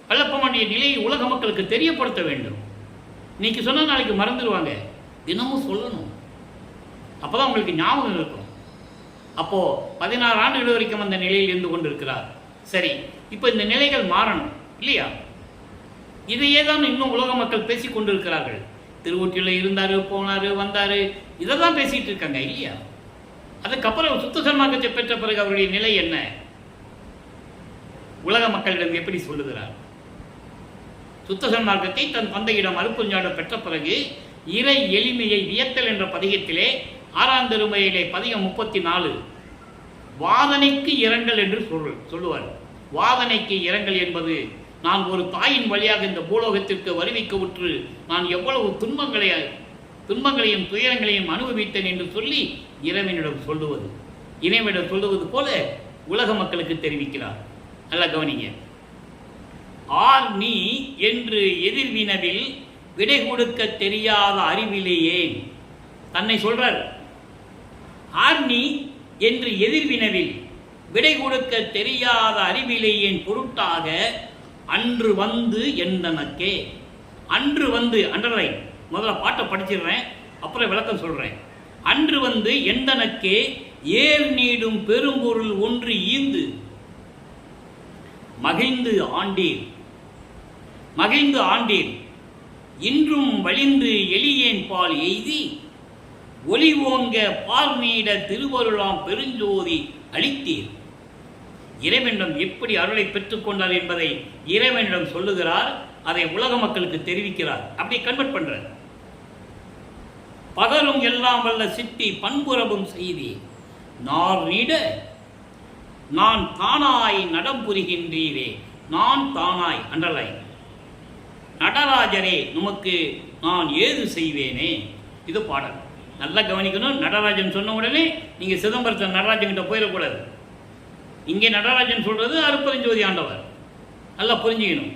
[SPEAKER 1] கள்ளப்பனுடைய நிலையை உலக மக்களுக்கு தெரியப்படுத்த வேண்டும். இன்னைக்கு சொன்ன நாளைக்கு மறந்துடுவாங்க. தினமும் சொல்லணும், அப்போதான் உங்களுக்கு ஞாபகம் இருக்கும். அப்போ 16 ஆண்டுகள் வரைக்கும் அந்த நிலையில் இருந்து கொண்டிருக்கிறார். சரி, இப்போ இந்த நிலைகள் மாறணும் இல்லையா? இதையே தான் இன்னும் உலக மக்கள் பேசிக் கொண்டிருக்கிறார்கள். திருவொற்றியூரில் இருந்தாரு, போனாரு, வந்தாரு, இதை தான் பேசிட்டு இருக்காங்க இல்லையா? அதுக்கப்புறம் சுத்த சன்மார்க்கத்தை பெற்ற பிறகு அவருடைய நிலை என்ன? உலக மக்களிடம் எப்படி சொல்லுகிறார்? சுத்த சன்மார்க்கத்தை தன் தந்தையிடம் அருட்பெருஞ்சாண்டு பெற்ற பிறகு இறை எளிமையை வியத்தல் என்ற பதிகத்திலே 6ஆம் திருமுறையிலே பதிகம் 34 வாதனைக்கு இரங்கல் என்று சொல்லுவார். வாதனைக்கு இரங்கல் என்பது நான் ஒரு தாயின் வழியாக இந்த பூலோகத்திற்கு வருவிக்க உற்று நான் எவ்வளவு துன்பங்களையும் துயரங்களையும் அனுபவித்தேன் என்று சொல்லி இறைவனிடம் சொல்லுவது, இறைவனிடம் சொல்லுவது போல உலக மக்களுக்கு தெரிவிக்கிறார். நல்லா கவனிங்க. ஆர் நீ என்று எதிர்வினவில் விடை கொடுக்க தெரியாத அறிவிலேயே தன்னை சொல்றார். ஆர் நீ என்று எதிர்வினவில் விடை கொடுக்க தெரியாத அறிவிலேயேன் பொருட்டாக அன்று வந்து எந்தனக்கே. அன்று வந்து அண்டர்லைன், முதல்ல பாட்டை படிச்சிடுறேன், அப்புறம் விளக்கம் சொல்றேன். அன்று வந்து எந்தனக்கே ஏர் நீடும் பெரும்பொருள் ஒன்று ஈந்து மகிழ்ந்து ஆண்டீர் இன்றும் வலிந்து எளியேன் பால் எய்தி ஒளி ஓங்க பால் நீட திருவருளாம் பெருஞ்சோதி அளித்தீர். இறைவனிடம் எப்படி அருளை பெற்றுக்கொண்டார் என்பதை இறைவனிடம் சொல்லுகிறார். அதை உலக மக்களுக்கு தெரிவிக்கிறார். அப்படி கன்வெர்ட் பண்றார். பகரும் எல்லாம் வல்ல சித்தி பண்புறவும் செய்தி நார் நீட நான் தானாய் நடம் புரிகின்றீரே. நான் தானாய் அண்டர்லைன். நடராஜரே நமக்கு நான் ஏது செய்வேனே. இது பாடல். நல்லா கவனிக்கணும். நடராஜன் சொன்ன உடனே நீங்கள் சிதம்பரத்தில் நடராஜன் கிட்ட போயிடக்கூடாது. இங்கே நடராஜன் சொல்றது அருட்பெருஞ்சோதி ஆண்டவர். நல்லா புரிஞ்சுக்கணும்.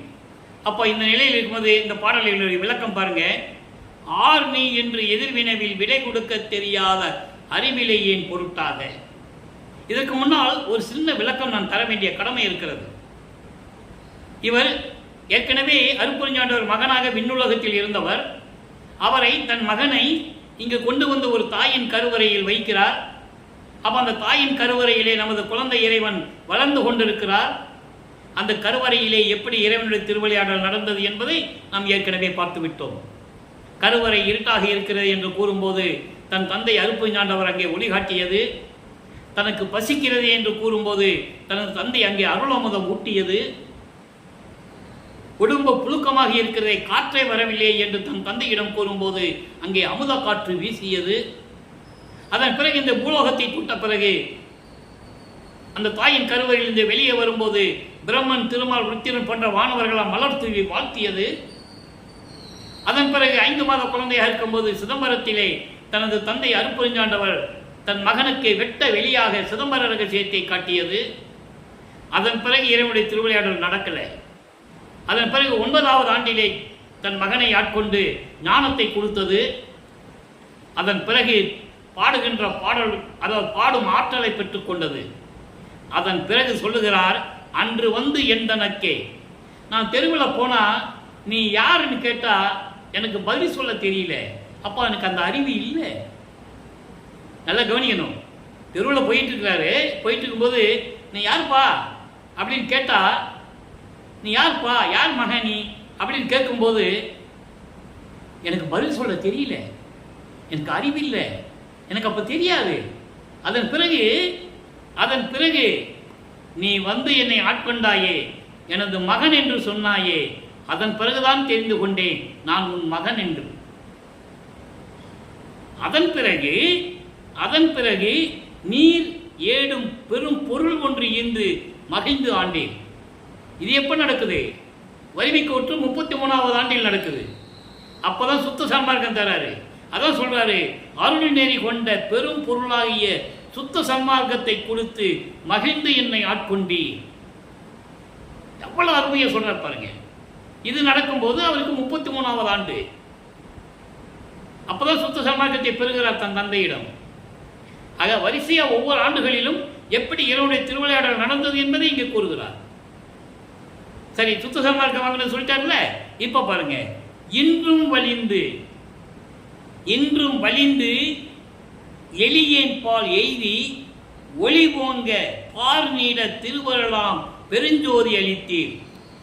[SPEAKER 1] அப்போ இந்த நிலையில் இருக்கும்போது இந்த பாடல்களுடைய விளக்கம் பாருங்க. ஆர் நீ என்று எதிர்வினைவில் விடை கொடுக்க தெரியாத அறிவிலை ஏன் பொருட்டாக. இதற்கு முன்னால் ஒரு சின்ன விளக்கம் நான் தர வேண்டிய கடமை இருக்கிறது. இவர் ஏற்கனவே அருட்பெருஞ்சாண்டவர் மகனாக விண்ணுலகத்தில் இருந்தவர். அவரை தன் மகனை இங்கு கொண்டு வந்து ஒரு தாயின் கருவறையில் வைக்கிறார். அப்போ அந்த தாயின் கருவறையிலே நமது குழந்தை இறைவன் வளர்ந்து கொண்டிருக்கிறார். அந்த கருவறையிலே எப்படி இறைவனுடைய திருவிளையாடல் நடந்தது என்பதை நாம் ஏற்கனவே பார்த்து விட்டோம். கருவறை இருட்டாக இருக்கிறது என்று கூறும்போது தன் தந்தை அருட்பெருஞ்சாண்டவர் அங்கே ஒளிகாட்டியது. தனக்கு பசிக்கிறது என்று கூறும்போது தனது தந்தை அங்கே அருளமுதம் ஊட்டியது. குடும்ப புழுக்கமாக இருக்கிறதை காற்றே வரவில்லை என்று தன் தந்தையிடம் கூறும்போது அங்கே அமுத காற்று வீசியது. அதன் பிறகு இந்த பூலோகத்தை கூட்ட பிறகு அந்த தாயின் கருவறையிலிருந்து வெளியே வரும்போது பிரம்மன், திருமால், ருத்திரன் போன்ற வானவர்களால் மலர் தூவி வாழ்த்தியது. அதன் பிறகு 5 மாத குழந்தையாக இருக்கும்போது சிதம்பரத்திலே தனது தந்தை அருட்பெருஞ்சாண்டவர் தன் மகனுக்கு வெட்ட வெளியாக சிதம்பர ரகசியத்தை காட்டியது. அதன் பிறகு இறைவனுடைய திருவிளையாடல் நடக்கலை. அதன் பிறகு 9வது ஆண்டிலே தன் மகனை ஆட்கொண்டு ஞானத்தை கொடுத்தது. அதன் பிறகு பாடுகின்ற பாடல், அதாவது பாடும் ஆற்றலை பெற்றுக் கொண்டது. அதன் பிறகு சொல்லுகிறார், அன்று வந்து எந்தனக்கே. நான் தெருவில் போனால் நீ யாருன்னு கேட்டால் எனக்கு பதில் சொல்ல தெரியல. அப்போ எனக்கு அந்த அறிவு இல்லை. நல்லா கவனிக்கணும். தெருவில் போயிட்டு இருக்கிறாரு. போயிட்டு இருக்கும்போது நீ யாருப்பா அப்படின்னு கேட்டால், நீ யாருப்பா, யார் மகன் நீ அப்படின்னு கேட்கும்போது எனக்கு பதில் சொல்ல தெரியல, எனக்கு அறிவில்லை, எனக்கு அப்போ தெரியாது. அதன் பிறகு நீ வந்து என்னை ஆட்கொண்டாயே, எனது மகன் என்று சொன்னாயே, அதன் பிறகுதான் தெரிந்து கொண்டேன் நான் உன் மகன் என்று. அதன் பிறகு நீர் ஏடும் பெரும் பொருள் ஒன்று ஈந்து மகிழ்ந்து ஆண்டேன். இது எப்போ நடக்குது? வலிமைக்கோற்று 33வது ஆண்டில் நடக்குது. அப்போதான் சுத்த சன்மார்க்கம் தராரு. அதான் சொல்றாரு, அருள் நெறி கொண்ட பெரும் பொருளாகிய சுத்த சன்மார்க்கத்தை கொடுத்து மகிழ்ந்து என்னை ஆட்கொண்டி. எவ்வளவு அருமையை சொல்றார் பாருங்க. இது நடக்கும்போது அவருக்கு 33வது ஆண்டு. அப்போதான் சுத்த சன்மார்க்கத்தை பெறுகிறார் தன் தந்தையிடம். ஆக வரிசையா ஒவ்வொரு ஆண்டுகளிலும் எப்படி இறைவனுடைய திருவிளையாடல் நடந்தது என்பதை இங்கே கூறுகிறார். சரி, சுத்த சன்மார்க்கம் வாங்கினது சொல்லிட்டார்ல. இப்ப பாருங்க, இன்றும் வலிந்து எளியேன் பால் எய்தி ஒளி போங்க பார் நீட திருவருளாம் பெருஞ்சோதி அளித்தீர்.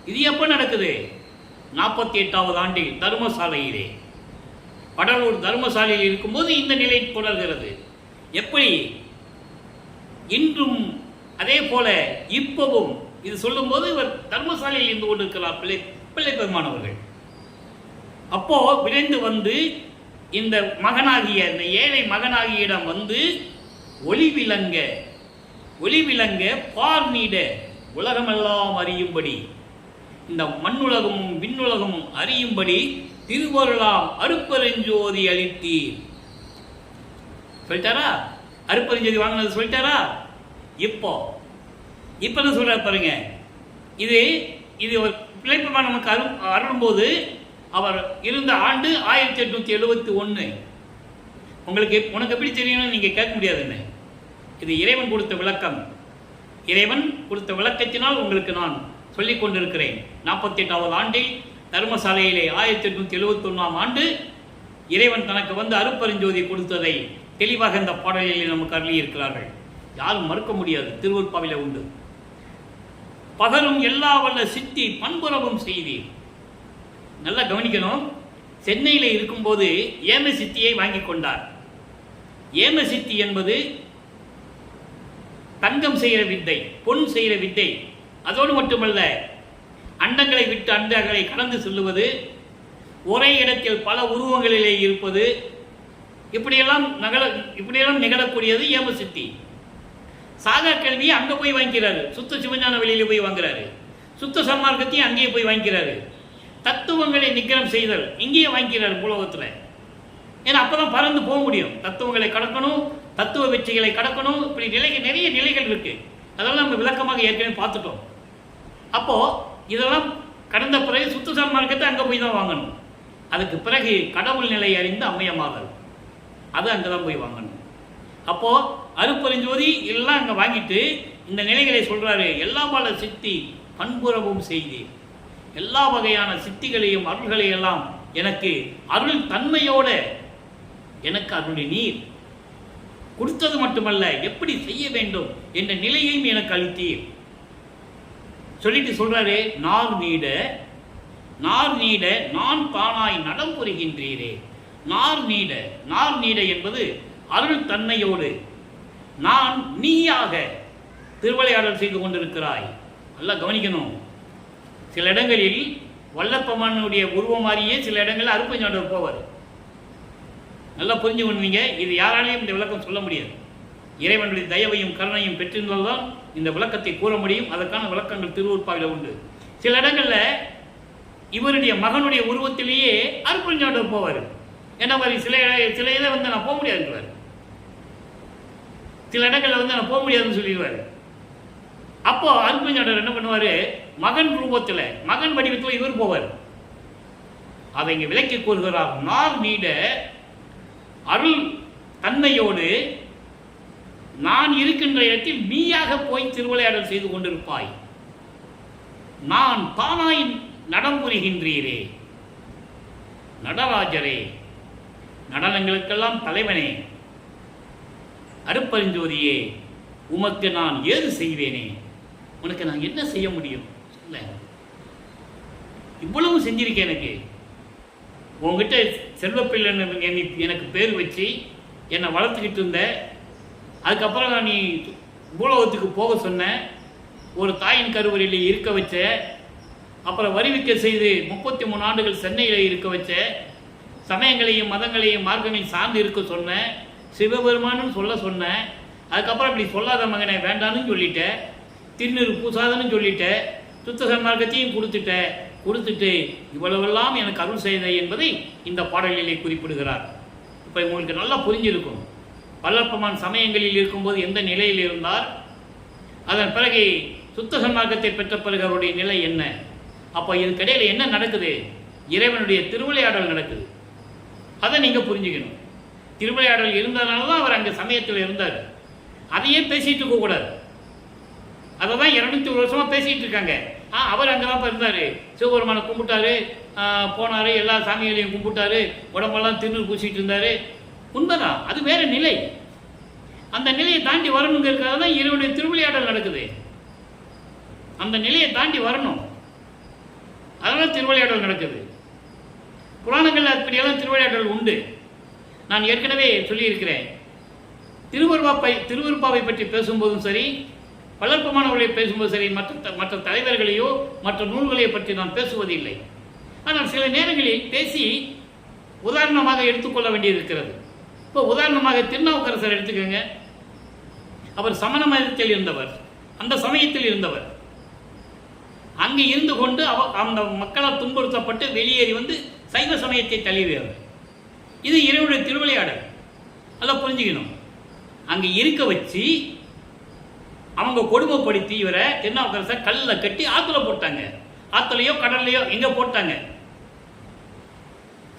[SPEAKER 1] இது எப்ப நடக்குது? 48வது ஆண்டில் தர்மசாலையிலே, வடலூர் தர்மசாலையில் இருக்கும்போது இந்த நிலை தொடர்கிறது. எப்படி? இன்றும் அதே போல இப்பவும். இது சொல்லும்போது இவர் தர்மசாலையில் இருந்து கொண்டிருக்கிறார் பிள்ளை பெருமானவர்கள். அப்போ விரைந்து வந்து இந்த மகனாகிய, இந்த ஏழை மகனாகியிடம் வந்து ஒளி விளங்க பார் நீட உலகமெல்லாம் அறியும்படி, இந்த மண்ணுலகமும் விண்ணுலகமும் அறியும்படி திருவருளாம் அருட்பெருஞ்சோதி அளித்தீர். சொல்லிட்டாரா? அருட்பெருஞ்சோதி வாங்கினது சொல்லிட்டாரா? இப்போ என்ன சொல்ற பாருங்க. இது ஒரு பிள்ளைப்பெருமா நமக்கு அருளும்போது அவர் இருந்த ஆண்டு 1871. உனக்கு எப்படி தெரியணும்னு நீங்க கேட்க முடியாதுன்னு. இது இறைவன் கொடுத்த விளக்கம். இறைவன் கொடுத்த விளக்கத்தினால் உங்களுக்கு நான் சொல்லிக் கொண்டிருக்கிறேன். 48வது ஆண்டில் தர்மசாலையிலே 1871ஆம் ஆண்டு இறைவன் தனக்கு வந்து அருட்பெருஞ்சோதி கொடுத்ததை தெளிவாக இந்த பாடலில் நமக்கு அருளி இருக்கிறார்கள். யாரும் மறுக்க முடியாது. திருவருட்பாவில உண்டு. பகரும் எல்லா வல்ல சித்தி பண்புறவும் செய்தீர். நல்லா கவனிக்கணும். சென்னையில் இருக்கும்போது ஏம சித்தியை வாங்கி கொண்டார். ஏம சித்தி என்பது தங்கம் செய்கிற வித்தை, பொன் செய்கிற வித்தை. அதோடு மட்டுமல்ல, அண்டங்களை விட்டு அண்டங்களை கடந்து செல்லுவது, ஒரே இடத்தில் பல உருவங்களிலே இருப்பது, இப்படியெல்லாம் நிகழக்கூடியது ஏம சித்தி. சாகா கல்வியை அங்கே போய் வாங்கிக்கிறாரு. சுத்த சிவஞான வெளியில போய் வாங்குறாரு. சுத்த சன்மார்க்கத்தையும் அங்கேயே போய் வாங்கிக்கிறாரு. தத்துவங்களை நிக்கிரம் செய்தல் இங்கேயே வாங்கிக்கிறார் பூலோகத்தில். ஏன்னா அப்பதான் பறந்து போக முடியும். தத்துவங்களை கடக்கணும், தத்துவ வெற்றிகளை கடக்கணும். இப்படி நிறைய நிலைகள் இருக்கு. அதெல்லாம் நம்ம விளக்கமாக ஏற்கனவே பார்த்துட்டோம். அப்போது இதெல்லாம் கடந்த பிறகு சுத்த சன்மார்க்கத்தை அங்கே போய் தான் வாங்கணும். அதுக்கு பிறகு கடவுள் நிலை அறிந்து அம்மையமாதல், அது அங்கே தான் போய் வாங்கணும். அப்போது அருட்பெருஞ்சோதி எல்லாம் அங்கே வாங்கிட்டு இந்த நிலைகளை சொல்கிறாரு. எல்லா பல சித்தி பண்புறவும் செய்து எல்லா வகையான சித்திகளையும் அருள்களையும் எல்லாம் எனக்கு அருள் தன்மையோட எனக்கு அருளி நீர் கொடுத்தது மட்டுமல்ல, எப்படி செய்ய வேண்டும் என்ற நிலையையும் எனக்கு அளித்தீர் சொல்லிட்டு சொல்றாரு. நார் நீட நான் தானாய் நடம் புரிகின்றீரே. நார் நீட என்பது அருள் தன்மையோடு நான் நீயாக திருவிளையாடல் செய்து கொண்டிருக்கிறாய். நல்லா கவனிக்கணும். சில இடங்களில் வல்லப்பமானுடைய உருவம் மாதிரியே சில இடங்களில் அருட்பெருஞ்சோதியார் போவார். நல்லா புரிஞ்சுக்கொண்டீங்க. இது யாராலையும் இந்த விளக்கம் சொல்ல முடியாது. இறைவனுடைய தயவையும் கருணையும் பெற்றிருந்தால்தான் இந்த விளக்கத்தை கூற முடியும். அதற்கான விளக்கங்கள் திருவருட்பாவில் உண்டு. சில இடங்களில் இவருடைய மகனுடைய உருவத்திலேயே அருட்பெருஞ்சோதியார் போவார். என்ன மாதிரி சில இதை வந்து நான் போக முடியாதுங்கிறார். சில இடங்களில் நான் போக முடியாதுன்னு சொல்லிடுவார். அப்போ அருட்பெருஞ்சோதியார் என்ன பண்ணுவார், மகன் ரூபத்தில் மகன் வடிவத்தில் இவர் போவார். அதை இங்கே விளக்கி கூறுகிறார். நார் நீட அருள் தன்மையோடு நான் இருக்கின்ற இடத்தில் நீயாக போய் திருவிளையாடல் செய்து கொண்டிருப்பாய். நான் தானாய் நடம் புரிகின்றீரே. நடராஜரே, நடனங்களுக்கெல்லாம் தலைவனே, அருட்பெருஞ்சோதியே, உமக்கு நான் ஏது செய்வேனே. உனக்கு நான் என்ன செய்ய முடியும் சொல்ல? இவ்வளவு செஞ்சிருக்கேன். எனக்கு உங்ககிட்ட செல்வப்பிள்ளைன்னு எனக்கு பேர் வச்சு என்னை வளர்த்துக்கிட்டு இருந்த. அதுக்கப்புறம் நான் நீ பூலோகத்துக்கு போக சொன்ன, ஒரு தாயின் கருவறையில் இருக்க வச்ச, அப்புறம் வருவிக்க செய்து 33 ஆண்டுகள் சென்னையில் இருக்க வச்ச, சமயங்களையும் மதங்களையும் மார்க்கங்களையும் சார்ந்து இருக்க சொன்ன, சிவபெருமானு சொல்ல சொன்ன. அதுக்கப்புறம் இப்படி சொல்லாத மகனை வேண்டான்னு சொல்லிட்ட, திருநீறு பூசாதன்னு சொல்லிட்ட, சுத்த சன்மார்க்கத்தையும் கொடுத்துட்டு இவ்வளவெல்லாம் எனக்கு அருள் செய்த என்பதை இந்த பாடலிலே குறிப்பிடுகிறார். இப்போ உங்களுக்கு நல்லா புரிஞ்சிருக்கும். வல்லப்பமான் சமயங்களில் இருக்கும்போது எந்த நிலையில் இருந்தார், அதன் பிறகு சுத்த சன்மார்க்கத்தை பெற்ற பிறகு அவருடைய நிலை என்ன. அப்போ இதுக்கிடையில் என்ன நடக்குது? இறைவனுடைய திருவிளையாடல் நடக்குது. அதை நீங்கள் புரிஞ்சுக்கணும். திருவிளையாடல் இருந்ததுனால தான் அவர் அங்கே சமயத்தில் இருந்தார். அதையே பேசிகிட்டு இருக்கக்கூடாது. அதை தான் 200 வருஷமாக பேசிகிட்டு இருக்காங்க. அவர் அங்கே தான் இருந்தார், சிவபெருமானை கும்பிட்டாரு, போனார், எல்லா சாமிகளையும் கும்பிட்டாரு, உடம்பெல்லாம் திருநீர் பூசிட்டு இருந்தார். உண்மைதான், அது வேறு நிலை. அந்த நிலையை தாண்டி வரணுங்கிறதுக்காக தான் இறைவனுடைய திருவிளையாடல் நடக்குது. அந்த நிலையை தாண்டி வரணும், அதனால திருவிளையாடல் நடக்குது. புராணங்கள் அப்படியெல்லாம் திருவிளையாடல் உண்டு. நான் ஏற்கனவே சொல்லியிருக்கிறேன். திருவருட்பாவை பற்றி பேசும்போதும் சரி, வளர்ப்பமானவர்களை பேசும்போது சரி, மற்ற தலைவர்களையோ மற்ற நூல்களையோ பற்றி நான் பேசுவதில்லை. ஆனால் சில நேரங்களில் பேசி உதாரணமாக எடுத்துக்கொள்ள வேண்டியிருக்கிறது. இப்போ உதாரணமாக திருநாவுக்கரசர் எடுத்துக்கோங்க. அவர் சமண மதத்தில் இருந்தவர், அந்த சமயத்தில் இருந்தவர். அங்கே இருந்து கொண்டு அந்த மக்களால் துன்புறுத்தப்பட்டு வெளியேறி வந்து சைவ சமயத்தை தழுவியவர். இது இறைவனுடைய திருவிளையாடல். அதை புரிஞ்சுக்கணும். அங்கே இருக்க வச்சு அவங்க கொடுமைப்படுத்தி இவரை திருநாவுக்கரசர் கல்லில் கட்டி ஆற்றுல போட்டாங்க. ஆற்றுலையோ கடல்லையோ எங்கே போட்டாங்க.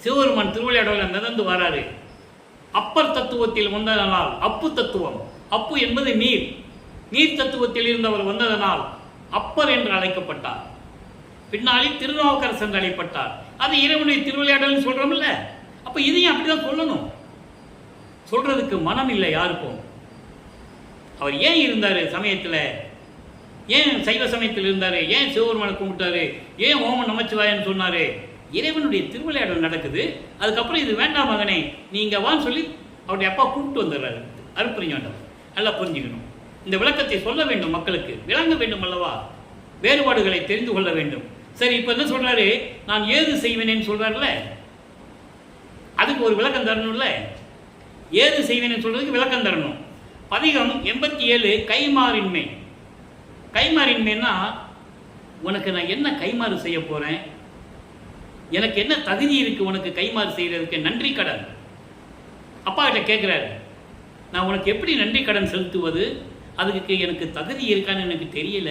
[SPEAKER 1] சிவபெருமான் திருவிளையாடலில் மிதந்து வராரு. அப்பர் தத்துவத்தில் வந்ததனால் அப்பு தத்துவம், அப்பு என்பது நீர், நீர் தத்துவத்தில் இருந்தவர் வந்ததனால் அப்பர் என்று அழைக்கப்பட்டார். பின்னாளில் திருநாவுக்கரசர் என்று அழைக்கப்பட்டார். அது இறைவனுடைய திருவிளையாடல் சொல்றோம்ல. அப்ப இதையும் அப்படிதான் சொல்லணும். சொல்றதுக்கு மனம் இல்லை யாருக்கும். அவர் ஏன் இருந்தார் சமயத்தில், ஏன் சைவ சமயத்தில் இருந்தார், ஏன் சிவபெருமானை கும்பிட்டாரு, ஏன் ஓம நமச்சிவாயன்னு சொன்னார்? இறைவனுடைய திருவிளையாடல் நடக்குது. அதுக்கப்புறம் இது வேண்டாம் மகனே நீங்க வான்னு சொல்லி அவருடைய அப்பா கூப்பிட்டு வந்துடுறாரு அருட்பெருஞ்சோதியார். நல்லா புரிஞ்சுக்கணும். இந்த விளக்கத்தை சொல்ல வேண்டும், மக்களுக்கு விளங்க வேண்டும் அல்லவா, வேறுபாடுகளை தெரிந்து கொள்ள வேண்டும். சரி, இப்போ என்ன சொல்றாரு, நான் ஏது செய்வேனேன்னு சொல்றாருல, அதுக்கு ஒரு விளக்கம் தரணும்ல. ஏது செய்வேன்னு சொல்றதுக்கு விளக்கம் தரணும். பதிகம் 87 கைமாறின்மை. கைமாறின்மைன்னா உனக்கு நான் என்ன கைமாறு செய்ய போறேன், எனக்கு என்ன தகுதி இருக்கு உனக்கு கைமாறு செய்யறதுக்கு? நன்றி கடன். அப்பா கிட்ட கேட்கிறாரு, நான் உனக்கு எப்படி நன்றி கடன் செலுத்துவது, அதுக்கு எனக்கு தகுதி இருக்கான்னு எனக்கு தெரியல,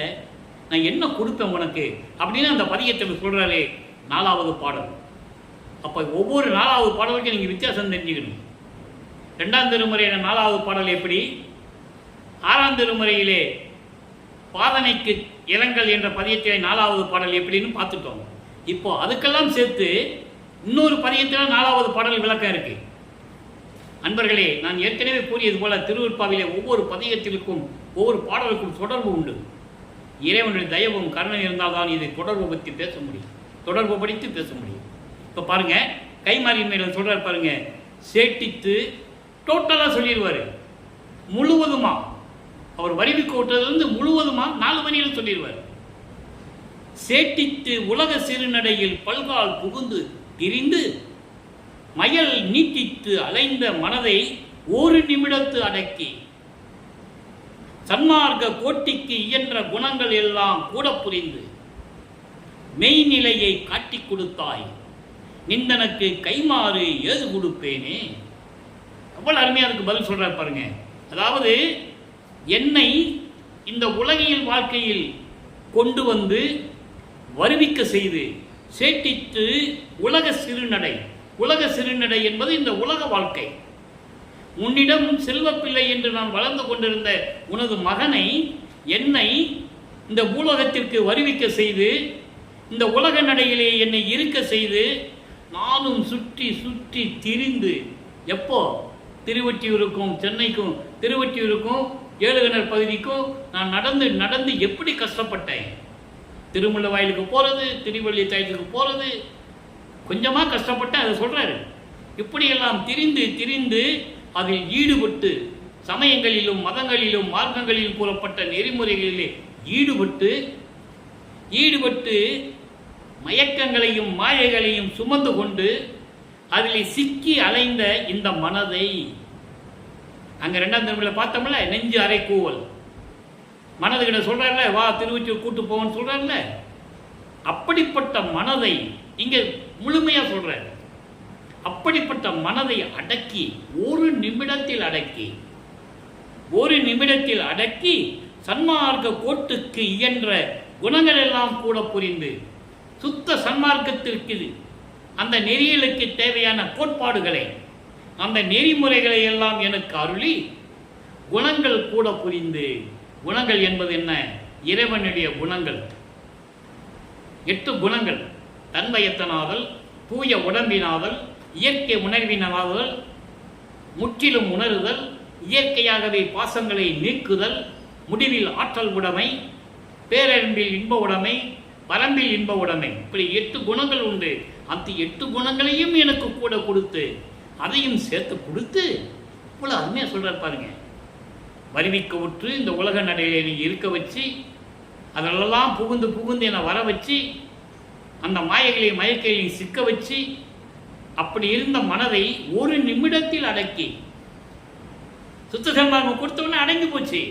[SPEAKER 1] நான் என்ன கொடுப்பேன் உனக்கு அப்படின்னு அந்த பதியத்தை சொல்கிறாரே 4வது பாடல். அப்போ ஒவ்வொரு 4வது பாடலுக்கும் நீங்கள் வித்தியாசம் தெரிஞ்சுக்கணும். 2ஆம் திருமுறையில 4வது பாடல் எப்படி, 6ஆம் திருமுறையிலே பாதனைக்கு இரங்கல் என்ற பதியத்திலே 4வது பாடல் எப்படின்னு பார்த்துட்டோம். இப்போ அதுக்கெல்லாம் சேர்த்து இன்னொரு பதியத்தில் 4வது பாடல் விளக்கம் இருக்கு. அன்பர்களே, நான் ஏற்கனவே கூறியது போல திருவருட்பாவிலே ஒவ்வொரு பதியத்திற்கும் ஒவ்வொரு பாடலுக்கும் தொடர்பு உண்டு. இறைவனுடைய தயவும் கருணை இருந்தால்தான் இதை தொடர்பு பற்றி பேச முடியும், தொடர்பு படித்து பேச முடியும். இப்போ பாருங்க, கைமாறியின் மேல சொல்றாரு பாருங்க, சேட்டித்து டோட்டலாக சொல்லிடுவார் முழுவதுமா. அவர் வரிவிக்கு விட்டதுலேருந்து முழுவதுமா 4 வரியில் சொல்லிடுவார். சேட்டித்து உலக சிறுநடையில் பல்கால் புகுந்து திரிந்து மயல் நீட்டித்து அலைந்த மனதை ஒரு நிமிடத்து அடக்கி சன்மார்க்க கோட்டிக்கு இயன்ற குணங்கள் எல்லாம் கூட புரிந்து மெய்நிலையை காட்டி கொடுத்தாய், நிந்தனுக்கு கைமாறு ஏது கொடுப்பேனே. அவ்வளவு அருமையா அதுக்கு பதில் சொல்றார் பாருங்க. அதாவது என்னை இந்த உலகியல் வாழ்க்கையில் கொண்டு வந்து வருவிக்க செய்து சேட்டித்து உலக சிறுநடை, உலக சிறுநடை என்பது இந்த உலக வாழ்க்கை. உன்னிடம் செல்வப்பிள்ளை என்று நான் வளர்ந்து கொண்டிருந்த உனது மகனை என்னை இந்த பூலோகத்திற்கு வருவிக்க செய்து இந்த உலக நடையிலே என்னை இருக்க செய்து நானும் சுற்றி சுற்றி திரிந்து, எப்போ திருவொற்றியூருக்கும் சென்னைக்கும் திருவொற்றியூருக்கும் ஏழுகிணர் பகுதிக்கும் நான் நடந்து நடந்து எப்படி கஷ்டப்பட்டேன். திருமுல்லை வாயிலுக்கு போகிறது, திருவள்ளி தாயத்துக்கு போகிறது, கொஞ்சமாக கஷ்டப்பட்டேன். அதை சொல்கிறாரு. இப்படியெல்லாம் திரிந்து திரிந்து அதில் ஈடுபட்டு சமயங்களிலும் மதங்களிலும் மார்க்கங்களிலும் கூறப்பட்ட நெறிமுறைகளிலே ஈடுபட்டு மயக்கங்களையும் மாயைகளையும் சுமந்து கொண்டு அதில் சிக்கி அலைந்த இந்த மனதை, அங்கே 2ஆம் திருமுறையில் பார்த்தோம்ல, நெஞ்சு அரை கூவல் மனதுகிட்ட சொல்றாருல, வா திருவொற்றியூர் கூட்டு போவோன்னு சொல்றாருல, அப்படிப்பட்ட மனதை இங்கே முழுமையா சொல்றாரு. அப்படிப்பட்ட மனதை அடக்கி ஒரு நிமிடத்தில் அடக்கி சன்மார்க்க கோட்டுக்கு இயன்ற குணங்கள் எல்லாம் கூட புரிந்து சுத்த சன்மார்க்கத்திற்கு அந்த நெறியலுக்கு தேவையான கோட்பாடுகளை அந்த நெறிமுறைகளை எல்லாம் எனக்கு அருளி குணங்கள் கூட புரிந்து, குணங்கள் என்பது என்ன, இறைவனுடைய குணங்கள் 8 குணங்கள், தன்வயத்தனாதல், தூய உடம்பினாதல், இயற்கை உணர்வினாதல், முற்றிலும் உணருதல், இயற்கையாகவே பாசங்களை நீக்குதல், முடிவில் ஆற்றல் உடைமை, பேரன்பில் இன்ப உடைமை, பரம்பில் இன்ப உடைமை. இப்படி 8 குணங்கள் உண்டு. அந்த 8 குணங்களையும் எனக்கு கூட கொடுத்து அதையும் சேர்த்து கொடுத்து இவ்வளோ அருமையாக சொல்கிறார் பாருங்க. வருவிக்க விட்டு இந்த உலக நடையில நீ இருக்க வச்சு அதிலெல்லாம் புகுந்து புகுந்து என்னை வர வச்சு அந்த மாயைகளையும் மயக்கைகளையும் சிக்க வச்சு அப்படி இருந்த மனதை ஒரு நிமிடத்தில் அடக்கி சுத்த சன்மார்க்கம் கொடுத்தவொடனே அடங்கி போச்சு.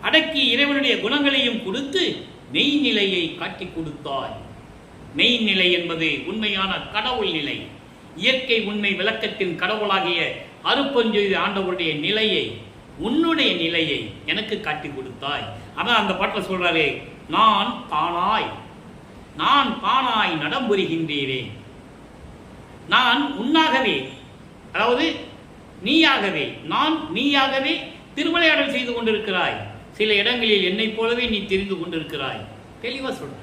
[SPEAKER 1] அடக்கி இறைவனுடைய குணங்களையும் கொடுத்து மெய்நிலையை காட்டி கொடுத்தாய். மெய்நிலை என்பது உண்மையான கடவுள் நிலை, இயற்கை உண்மை விளக்கத்தின் கடவுளாகிய அருப்பஞ்செய்தி ஆண்டவருடைய நிலையை, உன்னுடைய நிலையை எனக்கு காட்டி கொடுத்தாய். அதான் அந்த பாட்டில் சொல்றாரே, நான் தானாய் நடம்புரிகின்றீரே. நான் உன்னாகவே, அதாவது நீயாகவே, நான் நீயாகவே திருவிளையாடல் செய்து கொண்டிருக்கிறாய். சில இடங்களில் என்னை போலவே நீ தெரிந்து கொண்டிருக்கிறாய். தெளிவா சொல்ற.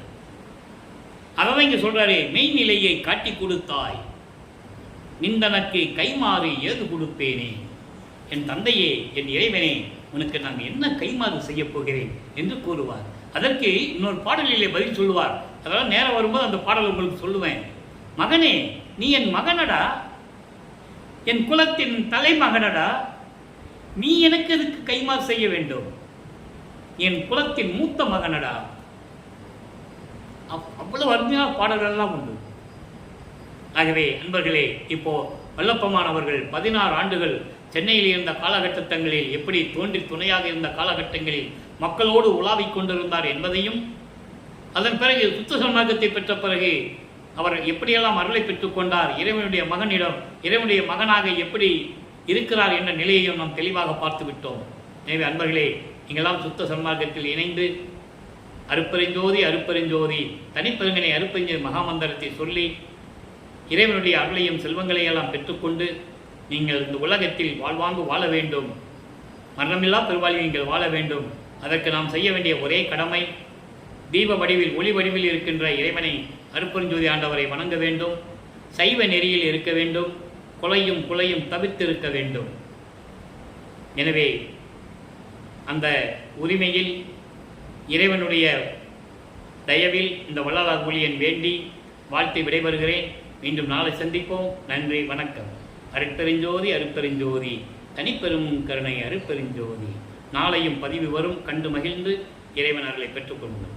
[SPEAKER 1] அதான் இங்க சொல்றாரே, மெய்நிலையை காட்டி கொடுத்தாய், நிந்தனக்கு கைமாறு ஏது கொடுப்பேனே. என் தந்தையே, என் இறைவனே, உனக்கு நான் என்ன கைமாறு செய்ய போகிறேன் என்று கூறுவார். அதற்கு இன்னொரு பாடலிலே பதில் சொல்லுவார். அதெல்லாம் நேரம் வரும்போது அந்த பாடல் உங்களுக்கு சொல்லுவேன். மகனே, நீ என் மகனடா, என் குலத்தின் தலைமகனடா, நீ எனக்கு அதுக்கு கைமாறு செய்ய வேண்டும். என் குலத்தின் மூத்த மகனடா. அவ்வளவு அருமையான பாடல்கள்லாம் உண்டு. ஆகவே அன்பர்களே, இப்போ வல்லப்பமான் அவர்கள் 16 ஆண்டுகள் சென்னையில் இருந்த காலகட்டங்களில் எப்படி தோன்றி துணையாக இருந்த காலகட்டங்களில் மக்களோடு உலாவிக் கொண்டிருந்தார் என்பதையும், அதன் பிறகு சுத்த சன்மார்க்கத்தை பெற்ற பிறகு அவர் எப்படியெல்லாம் அருளை பெற்றுக்கொண்டார், இறைவனுடைய மகனிடம் இறைவனுடைய மகனாக எப்படி இருக்கிறார் என்ற நிலையையும் நாம் தெளிவாக பார்த்து விட்டோம். எனவே அன்பர்களே, நீங்களாம் சுத்த சன்மார்க்கத்தில் இணைந்து அருப்பெருஞ்சோதி அருப்பெருஞ்சோதி தனிப்பெருங்கனை அருப்பெருஞ்சோதி மகாமந்திரத்தை சொல்லி இறைவனுடைய அருளையும் செல்வங்களையெல்லாம் பெற்றுக்கொண்டு நீங்கள் இந்த உலகத்தில் வாழ்வாங்கு வாழ வேண்டும், மரணமில்லா பெருவாழ்வில் நீங்கள் வாழ வேண்டும். அதற்கு நாம் செய்ய வேண்டிய ஒரே கடமை தீப வடிவில் ஒளி வடிவில் இருக்கின்ற இறைவனை அருப்பெருஞ்சோதி ஆண்டவரை வணங்க வேண்டும், சைவ நெறியில் இருக்க வேண்டும், கொலையும் குலையும் தவிர்த்திருக்க வேண்டும். எனவே அந்த உரிமையில் இறைவனுடைய தயவில் இந்த வள்ளலார் ஊழியன் வேண்டி வாழ்த்து விடைபெறுகிறேன். மீண்டும் நாளை சந்திப்போம். நன்றி, வணக்கம். அருட்பெருஞ்சோதி அருட்பெருஞ்சோதி தனிப்பெரும் கருணை அருட்பெருஞ்சோதி. நாளையும் பதிவு வரும், கண்டு மகிழ்ந்து இறைவன் அருளை பெற்றுக்கொள்ளுங்கள்.